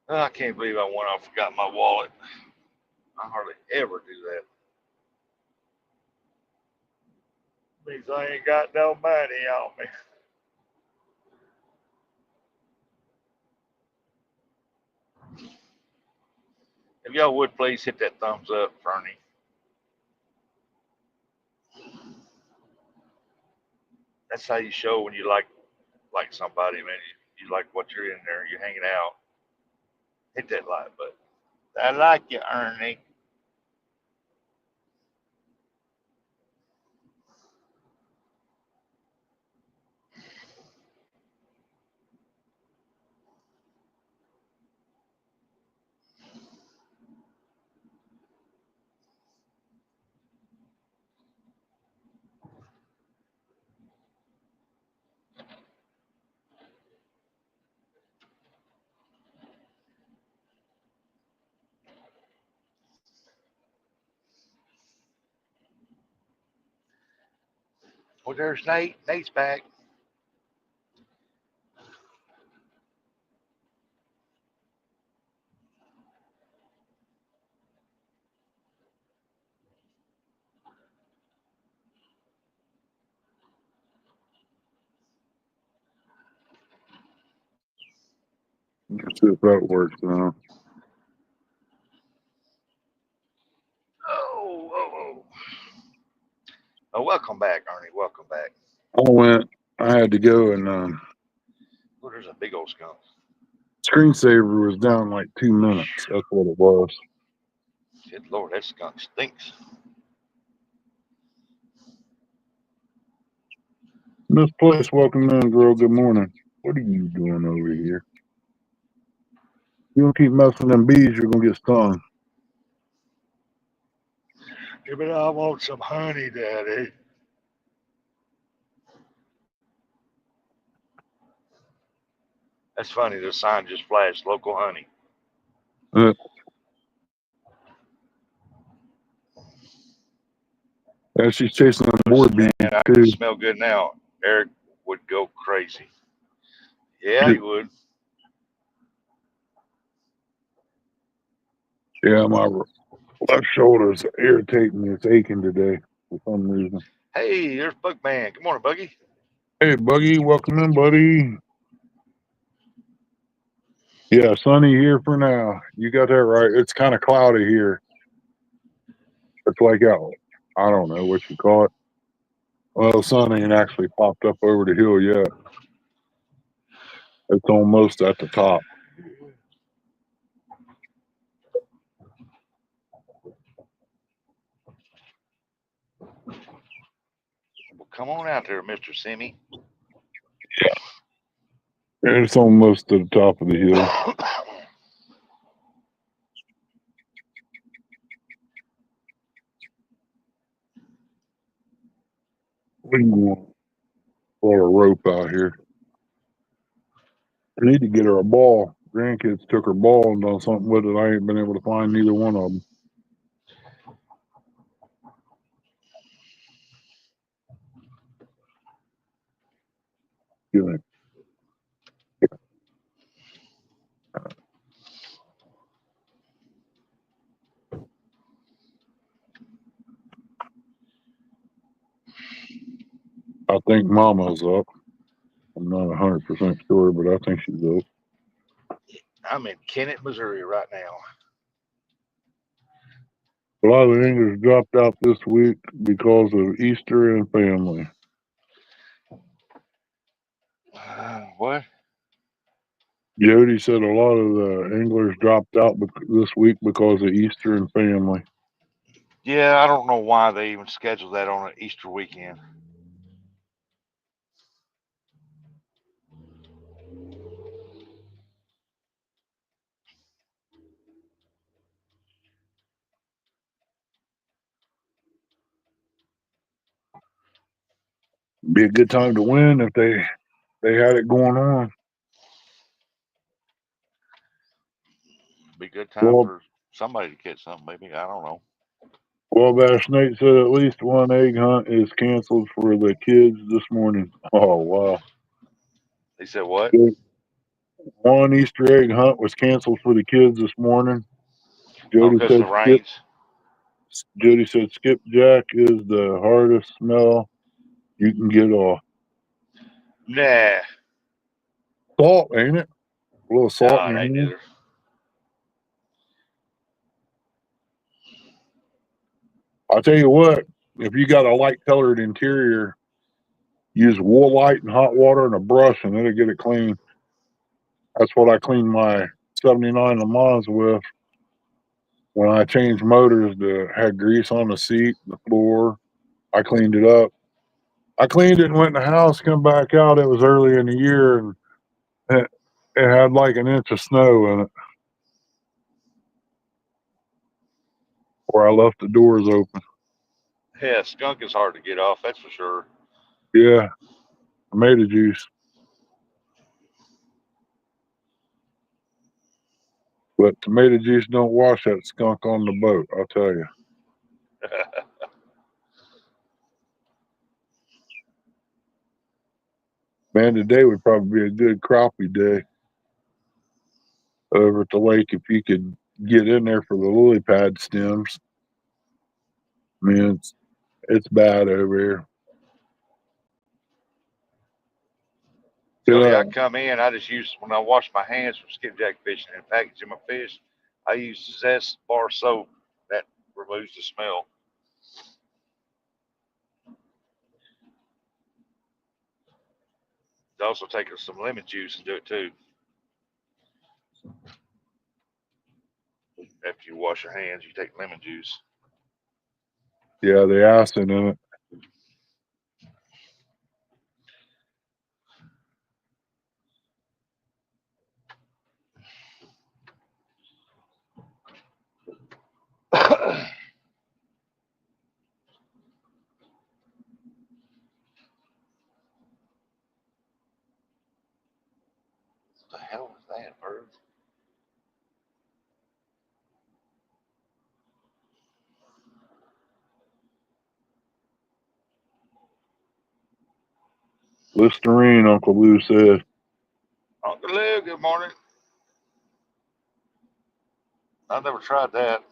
I can't believe I forgot my wallet. I hardly ever do that. Means I ain't got no money on me. If y'all would please hit that thumbs up, Ernie. That's how you show when you like somebody, man. You like what you're in there. You're hanging out. Hit that like button. I like you, Ernie. Well, there's Nate. Nate's back. Let's see if that works now. Oh. Welcome back, Ernie. Welcome back. I had to go and Oh, there's a big old skunk. screensaver was down like 2 minutes. That's what it was. Good Lord, that skunk stinks. Miss Place, welcome in, girl. Good morning. What are you doing over here? You don't keep messing them bees, you're gonna get stung. Yeah, but I want some honey, Daddy. That's funny. The sign just flashed local honey. Uh, and she's chasing them board bees Man, I too. can smell good now. Eric would go crazy. Yeah, he would. Yeah, my left shoulder's irritating me. It's aching today for some reason. Hey, there's Bugman. Good morning, Buggy. Hey, Buggy, welcome in, buddy. Yeah, sunny here for now. You got that right. It's kind of cloudy here. It's like out. I don't know what you call it. Well, the sun ain't actually popped up over the hill yet. It's almost at the top. Well, come on out there, Mr. Simi. It's almost to the top of the hill. What do you want? For a rope out here. I need to get her a ball. Grandkids took her ball and done something with it. I ain't been able to find neither one of them. Give me. I think Mama's up. I'm not 100% sure, but I think she's up. I'm in Kennett, Missouri right now. A lot of the English dropped out this week because of Easter and family. What? Jody said a lot of the anglers dropped out this week because of Easter and family. Yeah, I don't know why they even scheduled that on an Easter weekend. Be a good time to win if they had it going on. Be a good time Well, for somebody to catch something, maybe. I don't know. Wabash Nate said at least one egg hunt is canceled for the kids this morning. Oh wow! He said what? One Easter egg hunt was canceled for the kids this morning. Oh, Jody because of said the rains. skipjack is the hardest smell you can get off. Nah, Salt, ain't it? A little salt no, in it your ain't hand. neither. I'll tell you what, if you got a light colored interior, use woolite and hot water and a brush and it'll get it clean. That's what I cleaned my 79 Le Mans with when I changed motors that had grease on the seat, the floor. I cleaned it up. I cleaned it and went in the house, come back out. It was early in the year and it had like an inch of snow in it where I left the doors open. Yeah, skunk is hard to get off, that's for sure. Yeah, tomato juice. But tomato juice don't wash that skunk on the boat, I'll tell you. Man, today would probably be a good crappie day over at the lake if you could get in there for the lily pad stems. Man, it's bad over here. Tell you, Yeah, I come in, I just use, when I wash my hands from skipjack fishing and packaging my fish, I use Zest bar soap. That removes the smell. Also take some lemon juice and do it too. After you wash your hands, you take lemon juice. yeah, the acid in it. What the hell was that, bird? Listerine, Uncle Lou said. Uncle Lou, good morning. I've never tried that.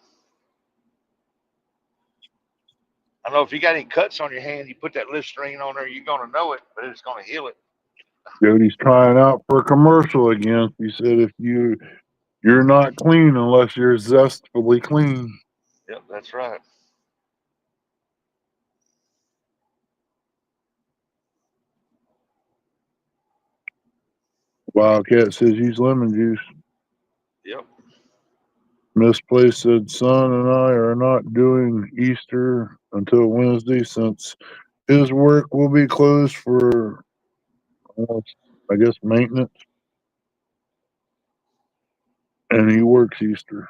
I know if you got any cuts on your hand, you put that Listerine on there, you're gonna know it, but it's gonna heal it. Jody's trying out for a commercial again. He said if you're not clean unless you're zestfully clean. Yep, that's right. Wildcat says use lemon juice. Yep. Misplaced said son and I are not doing Easter until Wednesday since his work will be closed for I guess maintenance. And he works Easter.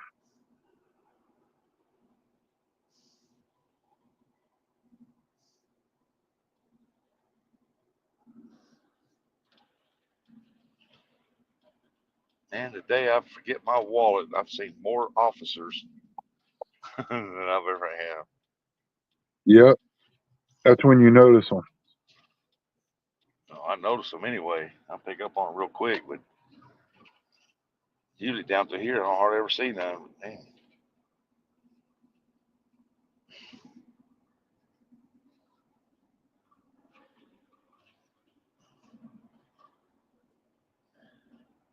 And the day I forget my wallet, I've seen more officers than I've ever had. Yep. That's when you notice them. No, I notice them anyway. I pick up on them real quick, but usually down to here, I don't hardly ever see none. Damn.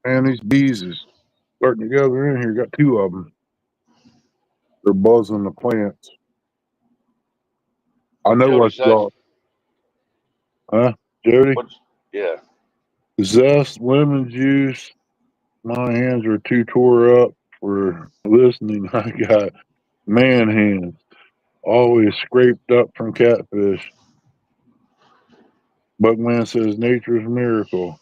Man, these bees is starting to gather in here. Got two of them. They're buzzing the plants. I What know Jody what say? y'all, huh, Jody? What? Yeah. Zest, lemon juice. My hands are too tore up for listening. I got man hands, always scraped up from catfish. Buckman says nature's miracle.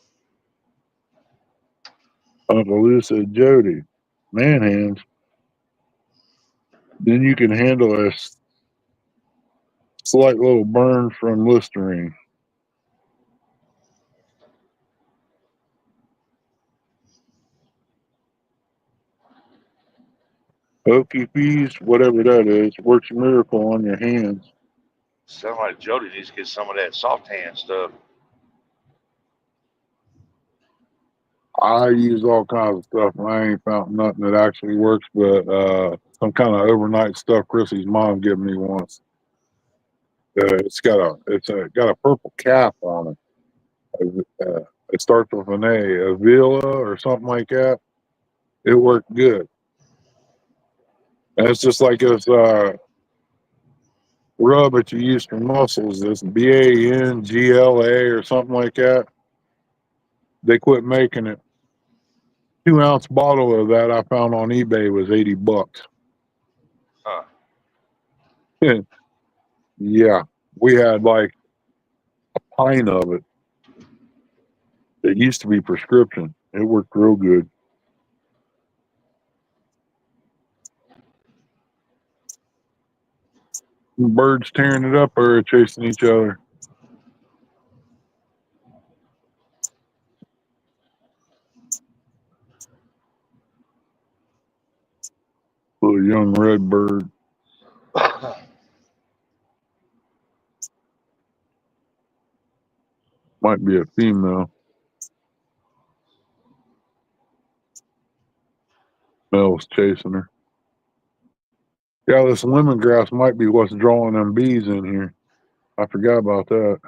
Uncle Lou said Jody, man hands. Then you can handle a slight little burn from Listerine. Okey peas, whatever that is, works a miracle on your hands. Sound like Jody needs to get some of that soft hand stuff. I use all kinds of stuff, and I ain't found nothing that actually works, but some kind of overnight stuff Chrissy's mom gave me once. It's got a purple cap on it. It starts with an A, Avila or something like that. It worked good, and it's just like this rub that you use for muscles. This Bangla or something like that. They quit making it. 2-ounce bottle of that I found on eBay was $80. Huh. Yeah, we had like a pint of it. It used to be prescription. It worked real good. Birds tearing it up or chasing each other. Little young red bird. Might be a female. Male's chasing her. Yeah, this lemongrass might be what's drawing them bees in here. I forgot about that.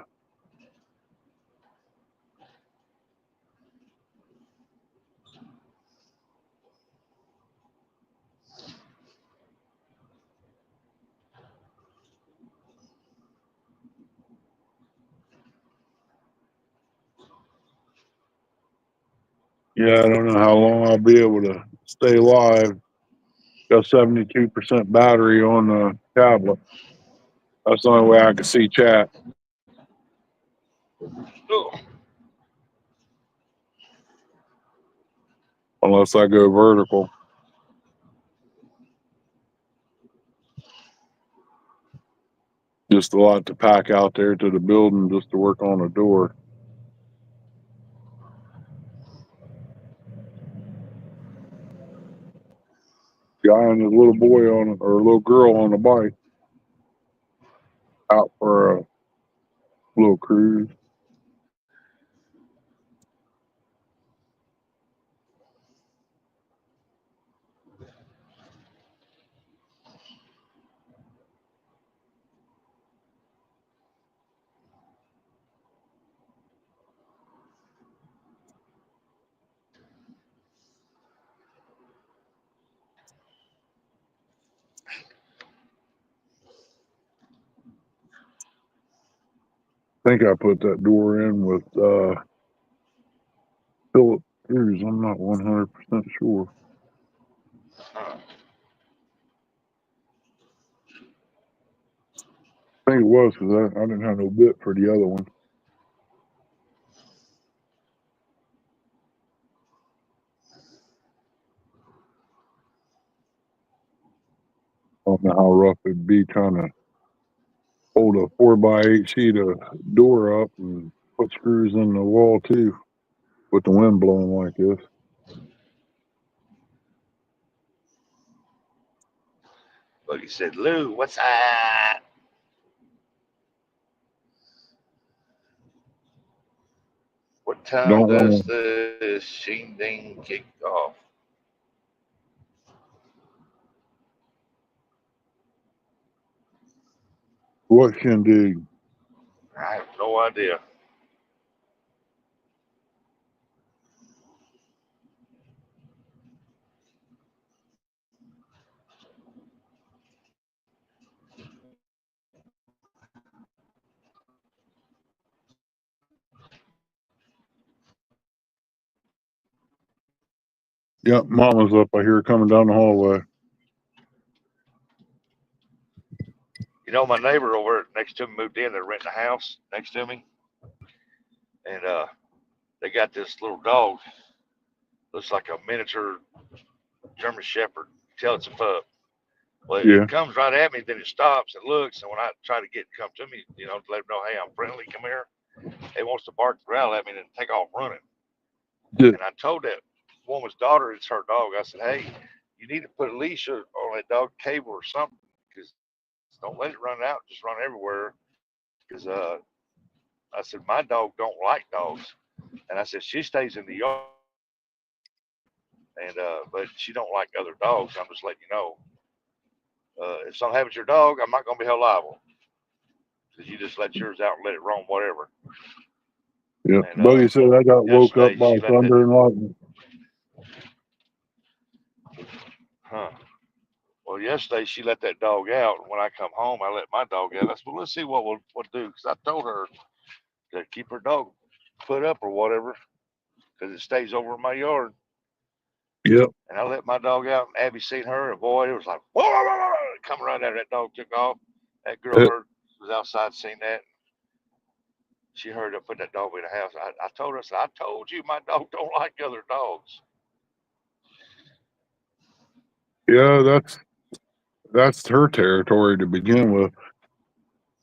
Yeah, I don't know how long I'll be able to stay live. Got 72% battery on the tablet. That's the only way I can see chat, Oh, unless I go vertical. Just a lot to pack out there to the building just to work on a door. Guy and his little boy on it, or a little girl on a bike, out for a little cruise. I think I put that door in with Philip screws. I'm not 100% sure. huh. I think it was because I didn't have no bit for the other one. I don't know how rough it'd be trying to hold a 4x8 sheet of door up and put screws in the wall too with the wind blowing like this. But he said, Lou, what's that? What time Don't does want the shindig kick off? what shindig. I have no idea. Yep, Mama's up. I hear her coming down the hallway. You know, my neighbor over next to me moved in. They're renting a house next to me, and they got this little dog. Looks like a miniature German Shepherd. Tell it's a pup. Well, Yeah. it comes right at me, then it stops and looks. And when I try to get it to come to me, you know, to let them know, hey, I'm friendly, come here, it wants to bark and growl at me and then take off running. Yeah. And I told that woman's daughter, it's her dog. I said, hey, you need to put a leash on that dog, cable or something, because don't let it run out, just run everywhere. Because I said, my dog don't like dogs. And I said, she stays in the yard, and but she don't like other dogs. I'm just letting you know. If something happens to your dog, I'm not going to be held liable because you just let yours out and let it roam whatever. Yep. And Buggy said I got woke up yesterday by she let that, thunder and lightning. huh? Well, yesterday she let that dog out. And when I come home, I let my dog out. I said, well, let's see what we'll do. Because I told her to keep her dog put up or whatever because it stays over in my yard. Yep. And I let my dog out, and Abby seen her, and boy, it was like, whoa, whoa, whoa, whoa, coming right out. That dog took off. That girl Uh, heard, was outside, seen that. She heard her put that dog in the house. I told her, I said, I told you my dog don't like other dogs. yeah, that's her territory to begin with.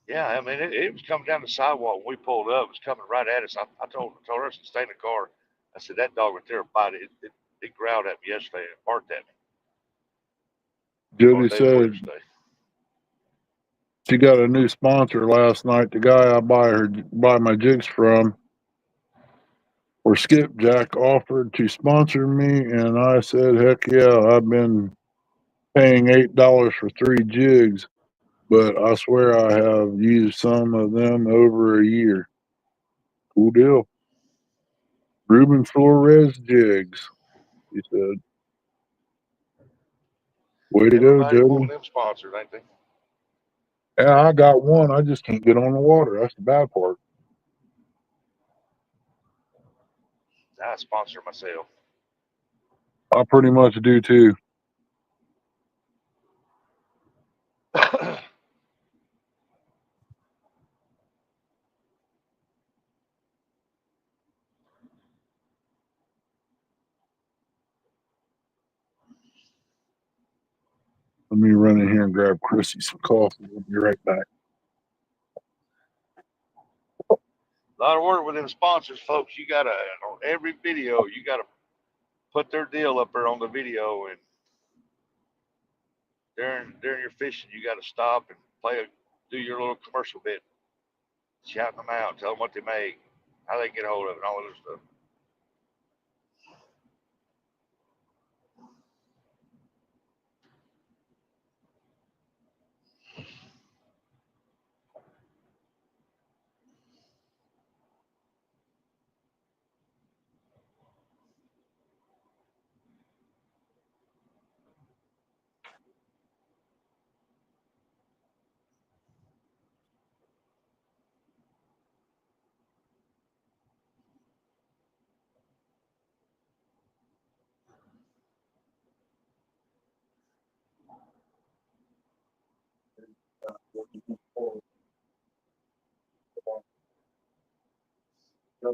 Yeah, I mean, it was coming down the sidewalk when we pulled up. It was coming right at us. I told her to stay in the car. I said, that dog right there, bite it. It growled at me yesterday and barked at me on Jody the day before said yesterday. she got a new sponsor last night. The guy I buy my jigs from, or Skipjack, offered to sponsor me, and I said, "Heck yeah!" I've been paying $8 for 3 jigs, but I swear I have used some of them over a year. Cool deal. Ruben Flores jigs. He said, "Way to go, Everybody Jody." wanting them sponsored, ain't they? Yeah, I got one. I just can't get on the water. That's the bad part. I sponsor myself. I pretty much do too. Let me run in here and grab Chrissy some coffee. We'll be right back. A lot of work with them sponsors, folks. You gotta on every video, you gotta put their deal up there on the video, and during your fishing, you gotta stop and do your little commercial bit, shouting them out, tell them what they make, how they get a hold of it, and all that other stuff. I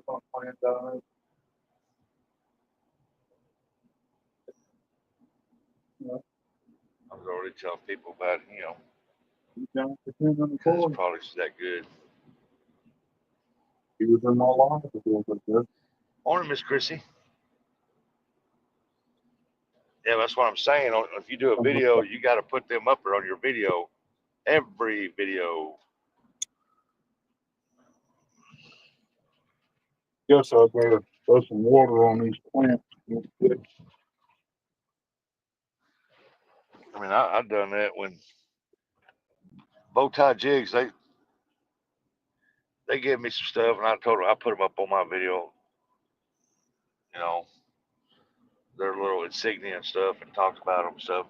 was already telling people about it, because this product's that good. He was in my life a little bit there. Morning, Miss Chrissy. Yeah, that's what I'm saying. If you do a video, you got to put them up there on your video. Every video. Guess I better throw some water on these plants. I mean, I've done that when bow tie jigs. They gave me some stuff, and I told them I put them up on my video. You know, their little insignia and stuff, and talked about them and stuff.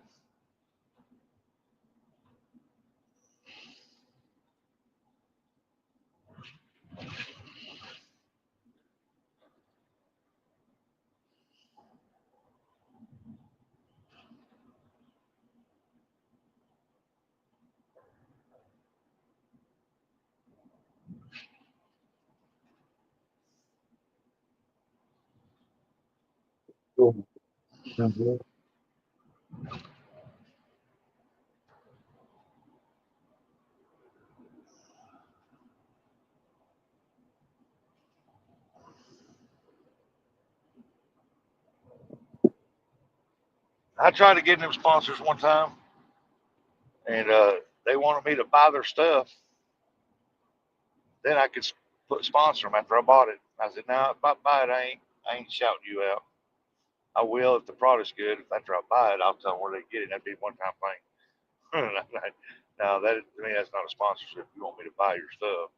I tried to get them sponsors one time, and they wanted me to buy their stuff. Then I could sponsor them after I bought it. I said, "No, if I buy it, I ain't shouting you out. I will if the product's good. If after I buy it, I'll tell them where they get it. That'd be a one-time thing." Now that to me, that's not a sponsorship. You want me to buy your stuff?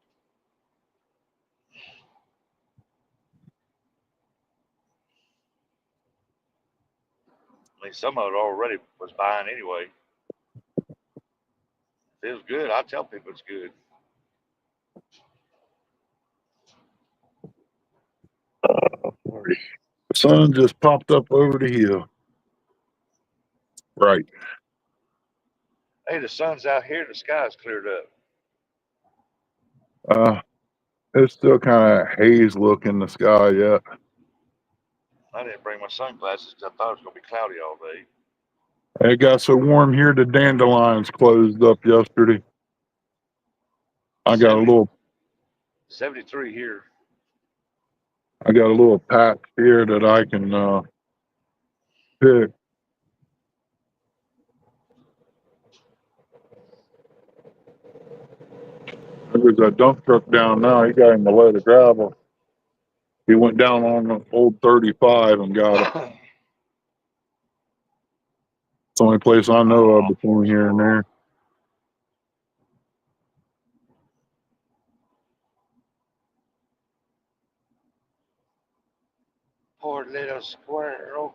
I mean, some of it already was buying anyway. If it was good, I tell people it's good. The sun just popped up over the hill. Right. Hey, the sun's out here. The sky's cleared up. It's still kind of haze look in the sky yet. I didn't bring my sunglasses because I thought it was going to be cloudy all day. It got so warm here, the dandelions closed up yesterday. I got 73 here. a little patch here that I can pick. There's a dump truck down now. He got him a load of gravel. He went down on the old 35 and got it. It's the only place I know of between here and there. Poor little squirrel.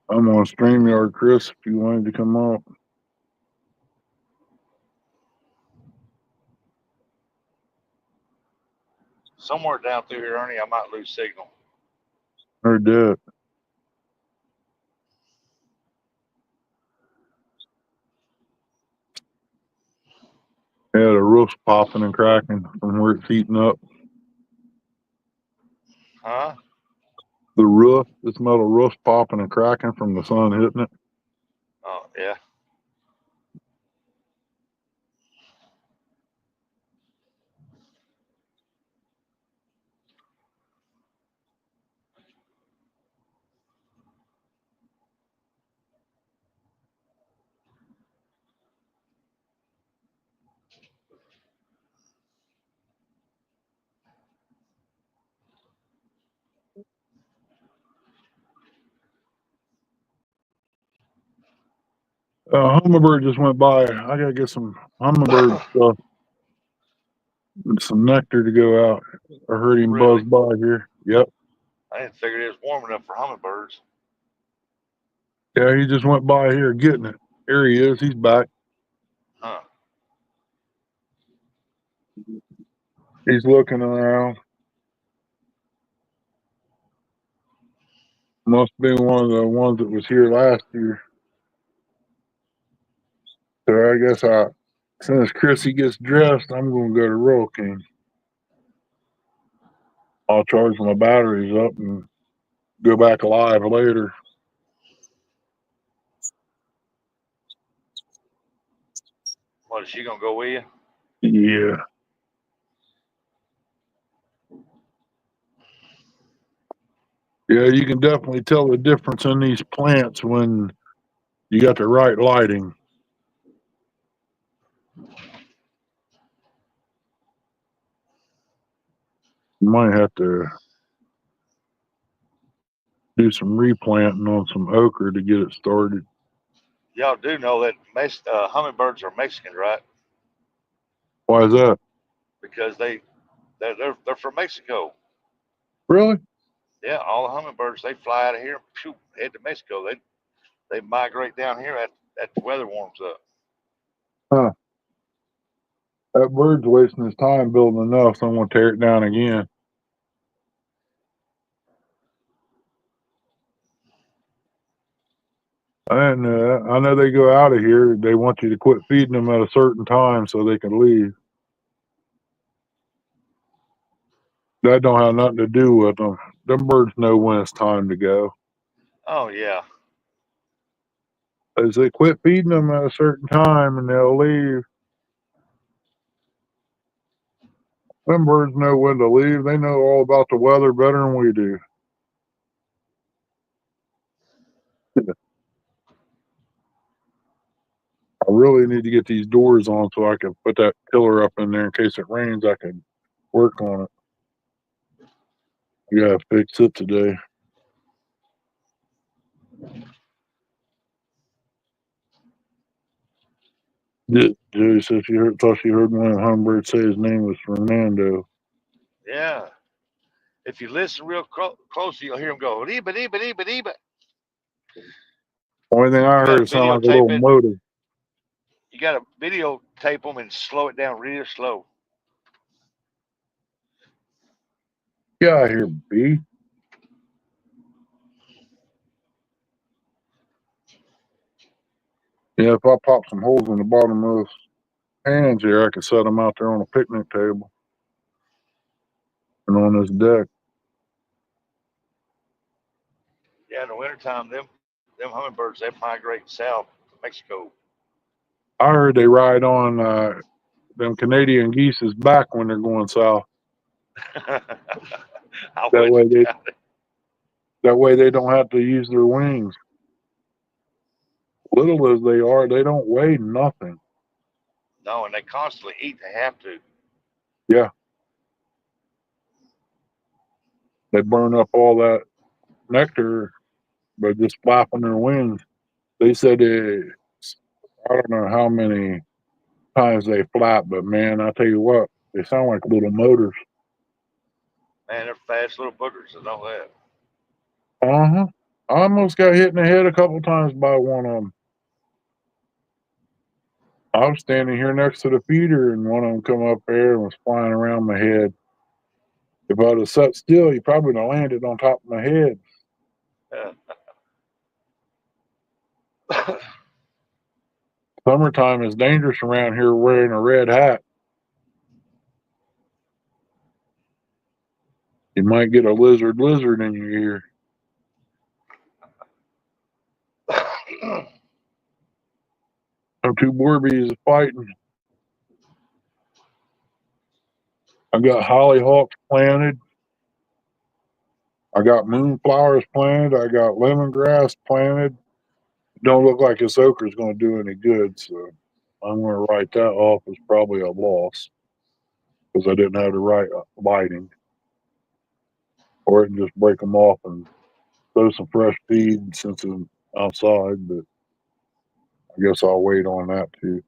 I'm on StreamYard, Chris, if you wanted to come up. Somewhere down through here, Ernie, I might lose signal. Heard that. Yeah, the roof's popping and cracking from where it's heating up. Huh? The roof, this metal roof's popping and cracking from the sun hitting it. Oh, yeah. Hummingbird just went by. I gotta get some hummingbird stuff, some nectar to go out. I heard him buzz Really? by here. Yep. I didn't figure it was warm enough for hummingbirds. Yeah, he just went by here getting it. Here he is. He's back. Huh. He's looking around. Must have been one of the ones that was here last year. So I guess as soon as Chrissy gets dressed, I'm gonna go to Royal King. I'll charge my batteries up and go back alive later. What, is she going to go with you? Yeah. Yeah, you can definitely tell the difference in these plants when you got the right lighting. You might have to do some replanting on some ochre to get it started. Y'all do know that hummingbirds are Mexican, right? Why is that? Because they're from Mexico. Really? Yeah, all the hummingbirds, they fly out of here and head to Mexico. They migrate down here at the weather warms up. Huh. That bird's wasting his time building enough, so I'm gonna tear it down again. I didn't know that. I know they go out of here. They want you to quit feeding them at a certain time so they can leave. That don't have nothing to do with them. Them birds know when it's time to go. Oh yeah. They say quit feeding them at a certain time and they'll leave. Them birds know when to leave. They know all about the weather better than we do. I really need to get these doors on so I can put that pillar up in there in case it rains. I can work on it. I gotta fix it today. Judy said thought she heard one of the hummingbirds say his name was Fernando. Yeah. If you listen real closely, you'll hear him go reba reba reba reba. Only thing I You got heard to it sound like a videotape little it. motor. You got to videotape them and slow it down real slow. Get out of here, B. Yeah, if I pop some holes in the bottom of those pans here, I can set them out there on a picnic table and on this deck. Yeah, in the wintertime, them hummingbirds they migrate south to Mexico. I heard they ride on them Canadian geese's back when they're going south. I That way wouldn't they doubt it. that way they don't have to use their wings. Little as they are, they don't weigh nothing. No, and they constantly eat. They have to. Yeah, they burn up all that nectar by just flapping their wings. They said I don't know how many times they flap, but man, I tell you what, they sound like little motors. Man, they're fast little boogers. I know that. Uh-huh. I almost got hit in the head a couple times by one of them. I was standing here next to the feeder, and one of them come up there and was flying around my head. If I'd have sat still, he probably would have landed on top of my head. Yeah. Summertime is dangerous around here wearing a red hat. You might get a lizard in your ear. Them two boarbies is fighting. I got hollyhocks planted. I got moonflowers planted. I got lemongrass planted. Don't look like this okra is going to do any good, so I'm going to write that off as probably a loss because I didn't have the right lighting, or I can just break them off and throw some fresh feed since I'm outside. But I guess I'll wait on that too.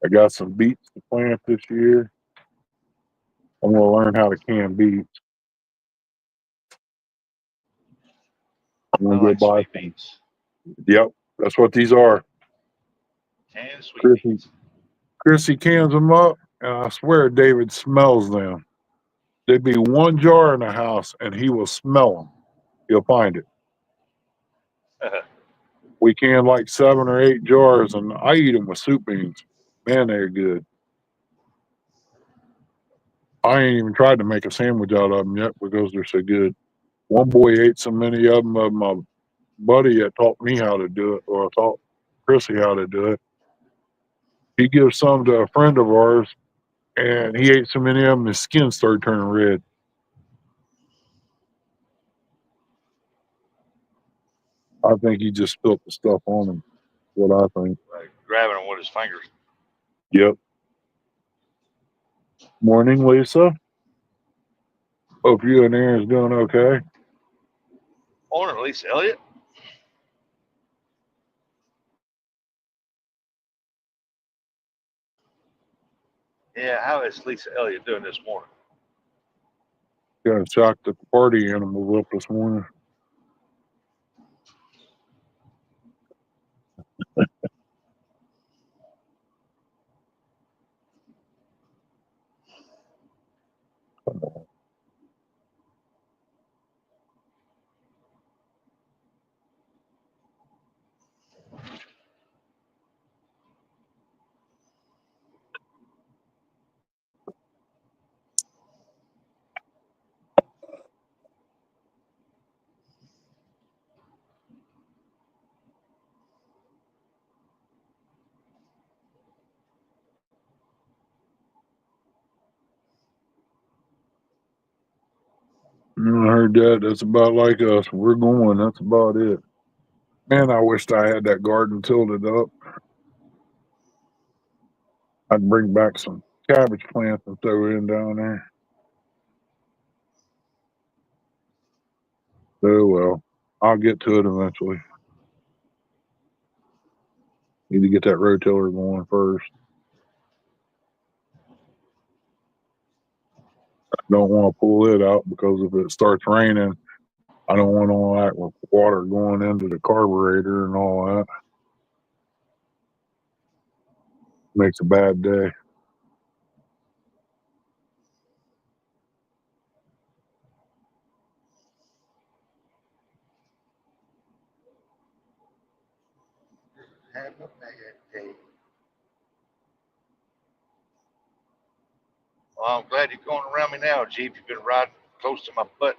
I got some beets to plant this year. I'm going to learn how to can beets. I'm I going to go like buy sweet some. beans. Yep, that's what these are. Canned sweet Chrissy, beans. Chrissy cans them up, and I swear David smells them. There'd be one jar in the house, and he will smell them. You'll find it. We can like 7 or 8 jars, and I eat them with soup beans. Man, they're good. I ain't even tried to make a sandwich out of them yet because they're so good. One boy ate so many of them. My buddy that taught me how to do it, or taught Chrissy how to do it. He gives some to a friend of ours, and he ate so many of them, his skin started turning red. I think he just spilled the stuff on him. What I think. Like grabbing them with his fingers. Yep. Morning, Lisa. Hope you and Aaron's doing okay. Owner Lisa Elliott. Yeah, how is Lisa Elliott doing this morning? Got shocked that the party animals up this morning. I heard that. That's about like us. We're going. That's about it. Man, I wished I had that garden tilted up. I'd bring back some cabbage plants and throw it in down there. Oh well, I'll get to it eventually. Need to get that rotiller going first. Don't want to pull it out because if it starts raining, I don't want all that water going into the carburetor and all that. Makes a bad day. Have a bad day. Well, I'm glad you're going around me now, Jeep. You've been riding close to my butt.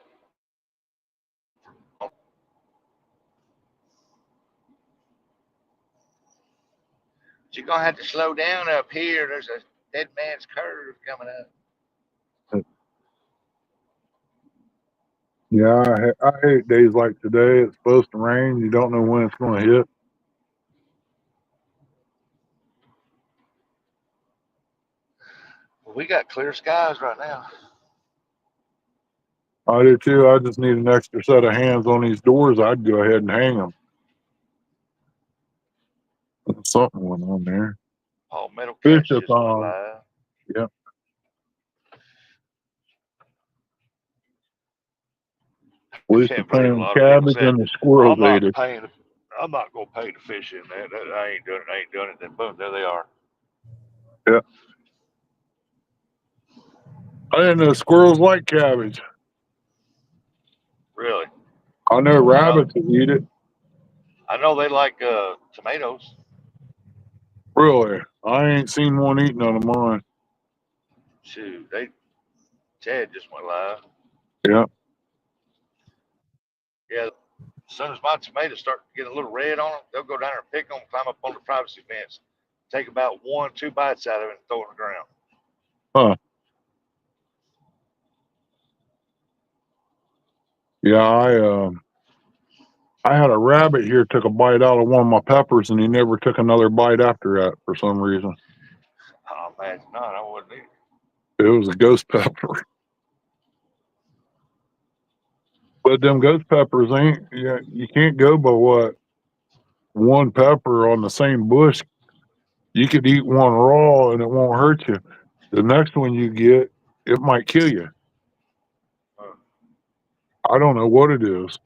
You're gonna have to slow down up here. There's a dead man's curve coming up. Yeah, I hate days like today. It's supposed to rain. You don't know when it's going to hit. Well, we got clear skies right now. I do too. I just need an extra set of hands on these doors. I'd go ahead and hang them. There's something went on there. Oh, metal cats just went Fish-a-thon. live. Yep. We Yeah, should but a paying lot of people cabbage said, and the squirrels I'm ate not it. paying. I'm not gonna pay to fish in that. I ain't doing it. I ain't doing it. Then boom, there they are. Yeah. I didn't know squirrels like cabbage. Really? I know I know. rabbits that eat it. I know they like tomatoes. Really? I ain't seen one eat none of mine. Shoot, Ted just went live. Yeah. Yeah. As soon as my tomatoes start getting a little red on them, they'll go down there and pick them, climb up on the privacy fence, take about 1, 2 bites out of it, and throw it on the ground. Huh. Yeah, I had a rabbit here took a bite out of one of my peppers, and he never took another bite after that for some reason. Oh, imagine not. I wouldn't either. It was a ghost pepper. But them ghost peppers ain't. Yeah, you can't go by what one pepper on the same bush. You could eat one raw and it won't hurt you. The next one you get, it might kill you. I don't know what it is.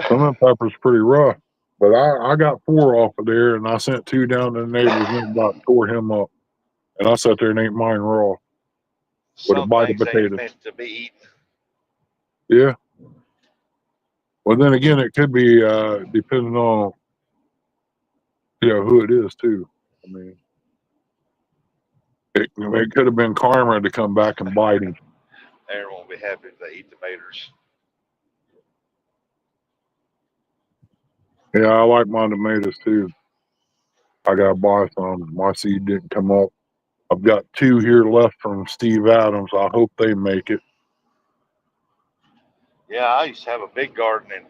Some of the pepper's pretty rough. But I got 4 off of there, and I sent 2 down to the neighbor's mailbox, tore him up. And I sat there and ate mine raw with a Some bite of things ain't potatoes. meant to be eaten. Yeah. Well, then again, it could be depending on who it is too. I mean, it could have been karma to come back and bite him. Aaron won't be happy if they eat tomatoes. Yeah, I like my tomatoes too. I gotta buy some. My seed didn't come up. I've got 2 here left from Steve Adams. I hope they make it. Yeah, I used to have a big garden, and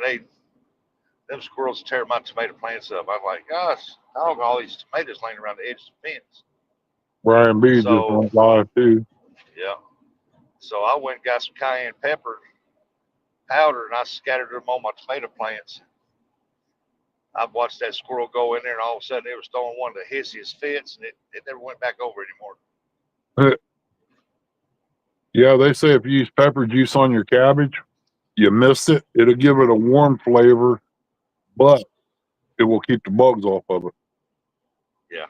man, them squirrels tear my tomato plants up. I'm like, gosh, dog, all these tomatoes laying around the edge of the fence. Brian B just So went live too. yeah, so I went and got some cayenne pepper powder, and I scattered them on my tomato plants. I watched that squirrel go in there, and all of a sudden it was throwing one of the hissiest fits, and it never went back over anymore. Yeah, they say if you use pepper juice on your cabbage, you missed it. It'll give it a warm flavor, but it will keep the bugs off of it. Yeah.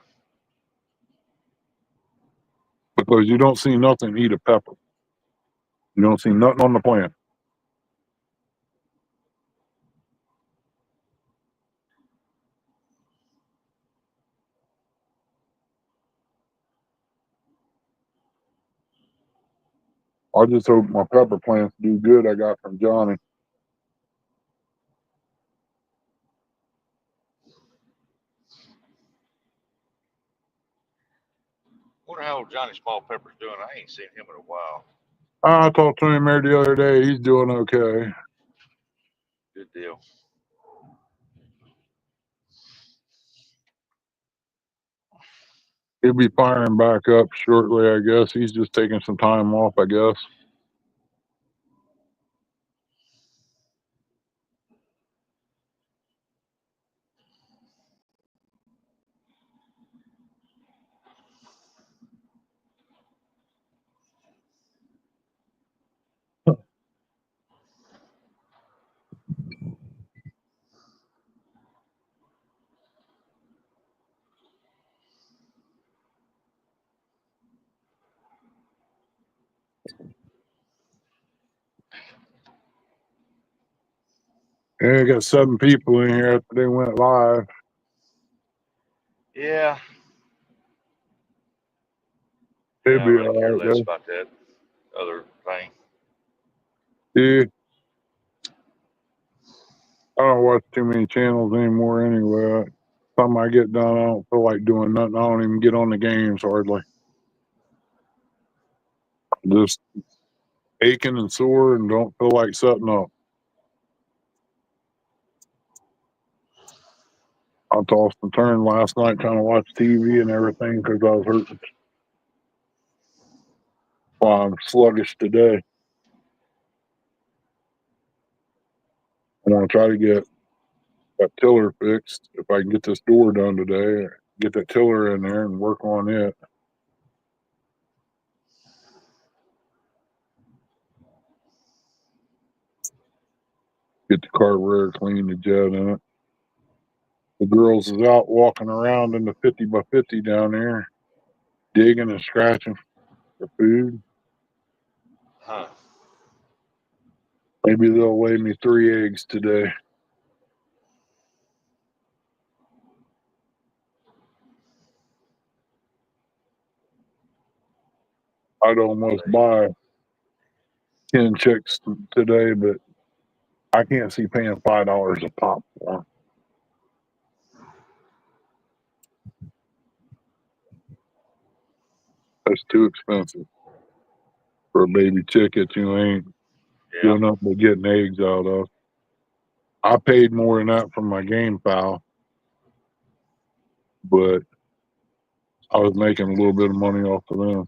Because you don't see nothing eat a pepper. You don't see nothing on the plant. I just hope my pepper plants do good. I got from Johnny. Wonder how old Johnny Small Pepper's doing. I ain't seen him in a while. I talked to him there the other day. He's doing okay. Good deal. He'll be firing back up shortly, I guess. He's just taking some time off, I guess. Yeah, I got 7 people in here after they went live. Yeah. They'll Yeah, I be really care all right, less though. about that other thing. Yeah. I don't watch too many channels anymore anyway. Something I get done, I don't feel like doing nothing. I don't even get on the games hardly. Just aching and sore and don't feel like setting up. I tossed and turned last night trying to watch TV and everything because I was hurting. Well, I'm sluggish today. I want to try to get that tiller fixed. If I can get this door done today, get that tiller in there and work on it. Get the carburetor clean, the jet in it. The girls is out walking around in the 50 by 50 down there, digging and scratching for food. Huh. Maybe they'll lay me 3 eggs today. I'd almost buy 10 chicks today, but I can't see paying $5 a pop for them. That's too expensive for a baby chick that you ain't doing nothing but getting eggs out of. I paid more than that for my game fowl, but I was making a little bit of money off of them.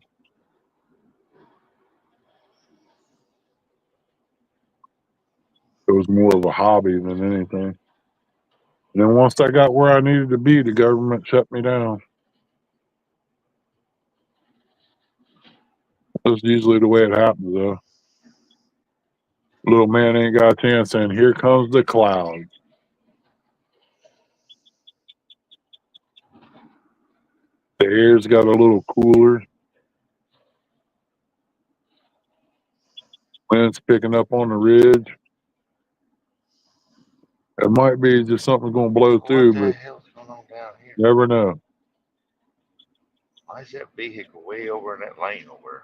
It was more of a hobby than anything. And then once I got where I needed to be, the government shut me down. That's usually the way it happens, though. Little man ain't got a chance, and here comes the clouds. The air's got a little cooler. Wind's picking up on the ridge. It might be just something going to blow What through, the but hell's going on down here? never know. Why is that vehicle way over in that lane over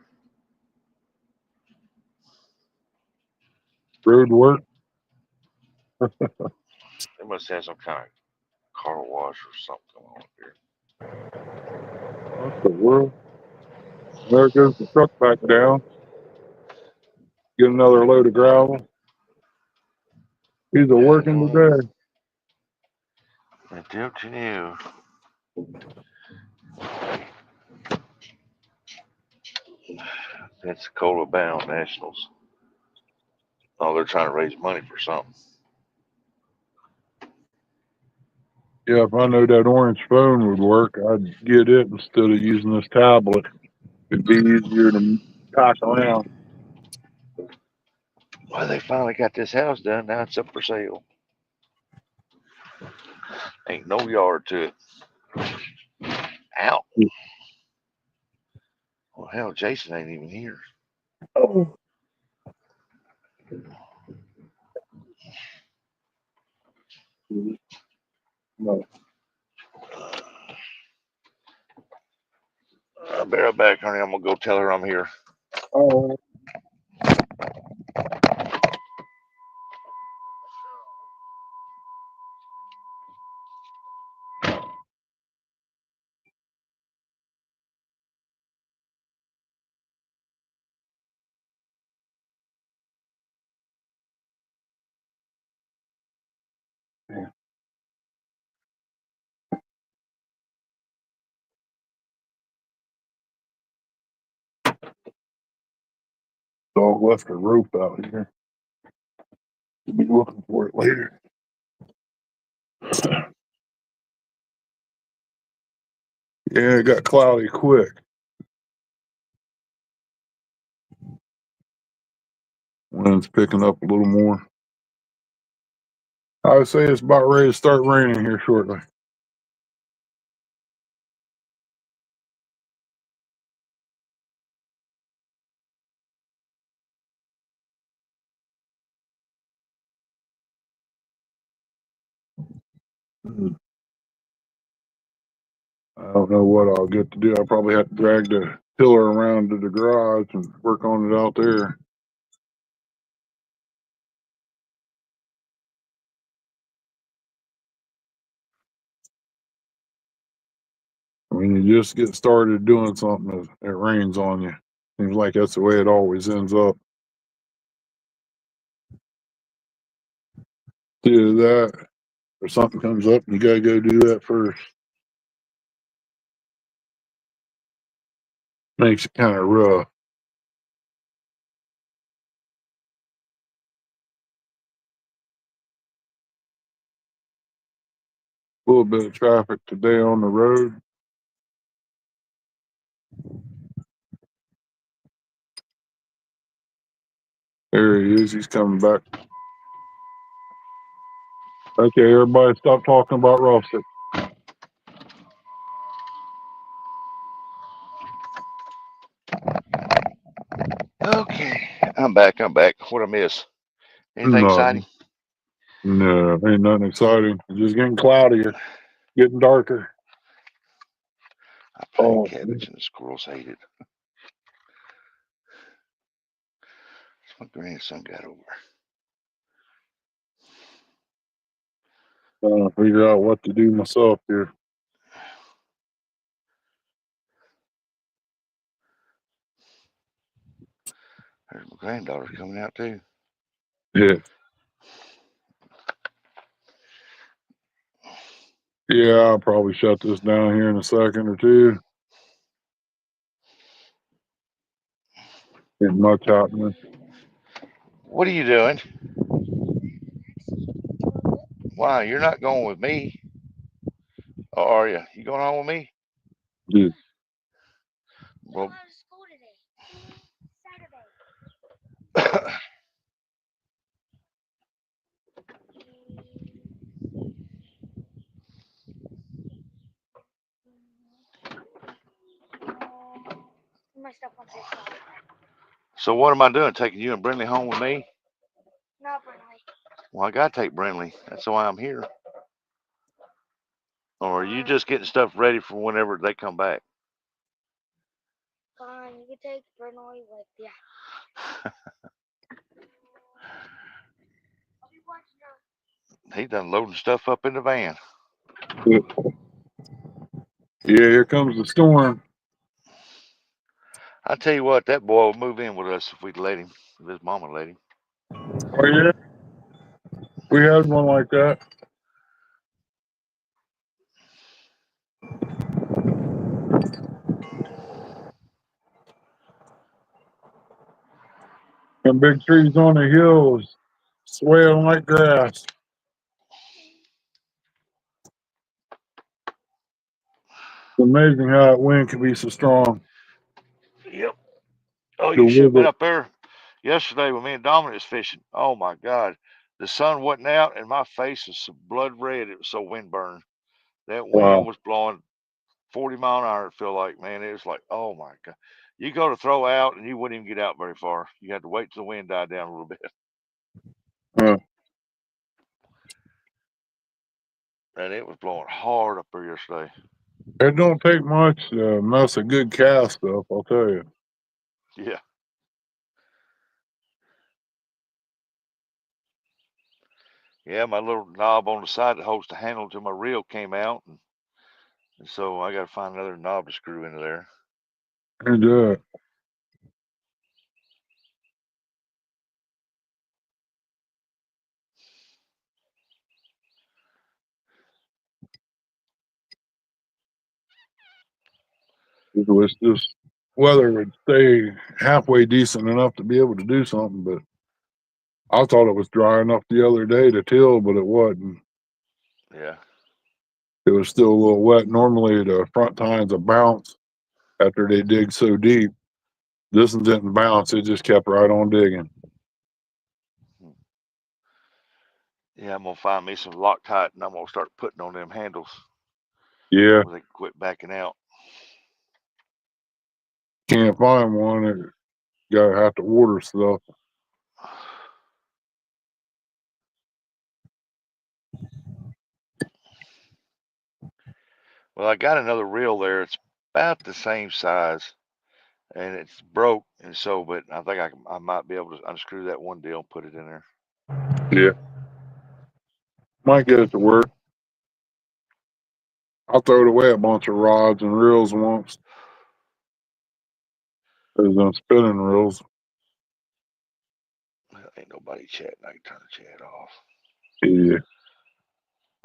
Road work. there? They must have some kind of car wash or something on here. What the world? There goes the truck back down. Get another load of gravel. He's a working today. I do too. Pensacola bound Nationals. Oh, they're trying to raise money for something. Yeah, if I know that orange phone would work, I'd get it instead of using this tablet. It'd be easier to pack around. Well, they finally got this house done. Now it's up for sale. Ain't no yard to it. Ow. Well, hell, Jason ain't even here. Oh. No. Bear back, honey. I'm gonna go tell her I'm here. Oh. Dog left a rope out here. We'll be looking for it later. Yeah, it got cloudy quick. Wind's picking up a little more. I would say it's about ready to start raining here shortly. I don't know what I'll get to do. I'll probably have to drag the pillar around to the garage and work on it out there. I mean, you just get started doing something, it rains on you. Seems like that's the way it always ends up. Either that or something comes up and you gotta go do that first. Makes it kind of rough. A little bit of traffic today on the road. There he is. He's coming back. Okay, everybody stop talking about Rustic. Okay, I'm back. What I miss? Anything exciting? No, ain't nothing exciting. It's just getting cloudier, getting darker. I planted cabbage and the squirrels hate it. My grandson got over. Trying to figure out what to do myself here. There's my granddaughter coming out too. Yeah. Yeah, I'll probably shut this down here in a second or two. Ain't much happening. What are you doing? Why, you're not going with me? Or are you? You going on with me? Yeah. Well, so what am I doing? Taking you and Brindley home with me? No, Brindley. Well, I gotta take Brindley. That's why I'm here. Or are you just getting stuff ready for whenever they come back? Fine, you can take Brindley with you. He done loading stuff up in the van. Yeah, here comes the storm. I tell you what, that boy would move in with us if we'd let him. If his mama let him. Oh yeah, we had one like that. Some big trees on the hills, swaying like grass. It's amazing how that wind can be so strong. Yep. Oh, The you should have been wiggle. up there yesterday when me and Dominic was fishing. Oh my God. The sun wasn't out and my face was so blood red. It was so windburned. That wind Wow. was blowing 40 mile an hour. It felt like, man, it was like, oh my god. You go to throw out and you wouldn't even get out very far. You had to wait till the wind died down a little bit. Uh, And it was blowing hard up there yesterday. it don't take much to mess a good cast up, I'll tell you. Yeah. Yeah, my little knob on the side that holds the handle to my reel came out, and so I got to find another knob to screw into there. You do it. Just wish this weather would stay halfway decent enough to be able to do something, but I thought it was dry enough the other day to till, but it wasn't. Yeah. It was still a little wet. Normally the front tines will bounce after they dig so deep. This one didn't bounce, it just kept right on digging. Yeah, I'm gonna find me some Loctite and I'm gonna start putting on them handles. Yeah. Where they can quit backing out. Can't find one. Gotta have to order stuff. Well, I got another reel there. It's about the same size, and it's broke, and so, but I think I might be able to unscrew that one deal and put it in there. Yeah. Might get it to work. I'll throw away a bunch of rods and reels once. There's them spinning reels. Ain't nobody chatting. I can turn the chat off. Yeah.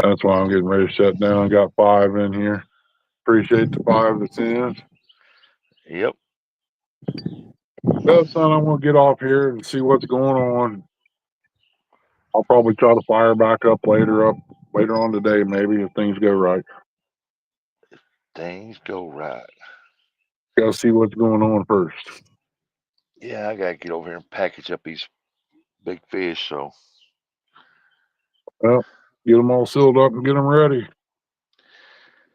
That's why I'm getting ready to shut down. Got 5 in here. Appreciate the 5 that's in. Yep. Well, son, I'm gonna get off here and see what's going on. I'll probably try to fire back up later on today, maybe if things go right. Things go right. Gotta see what's going on first. Yeah, I gotta get over here and package up these big fish. So, Well, get them all sealed up and get them ready.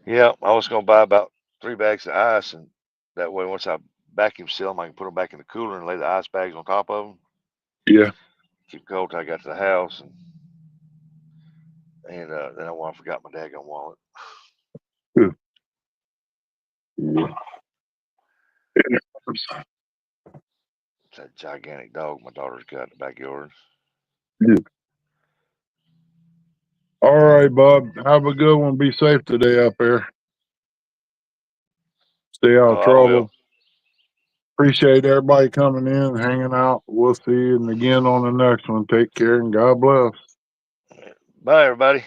yeah, I was gonna buy about 3 bags of ice, and that way, once I vacuum seal them, I can put them back in the cooler and lay the ice bags on top of them. Yeah. Keep cold till I got to the house, and then I forgot my daggone wallet. Good. Yeah. It's that gigantic dog my daughter's got in the backyard. Yeah. All right, Bob. Have a good one. Be safe today up there. Stay out of Oh, I will. trouble. Appreciate everybody coming in, hanging out. We'll see you again on the next one. Take care and God bless. Bye, everybody.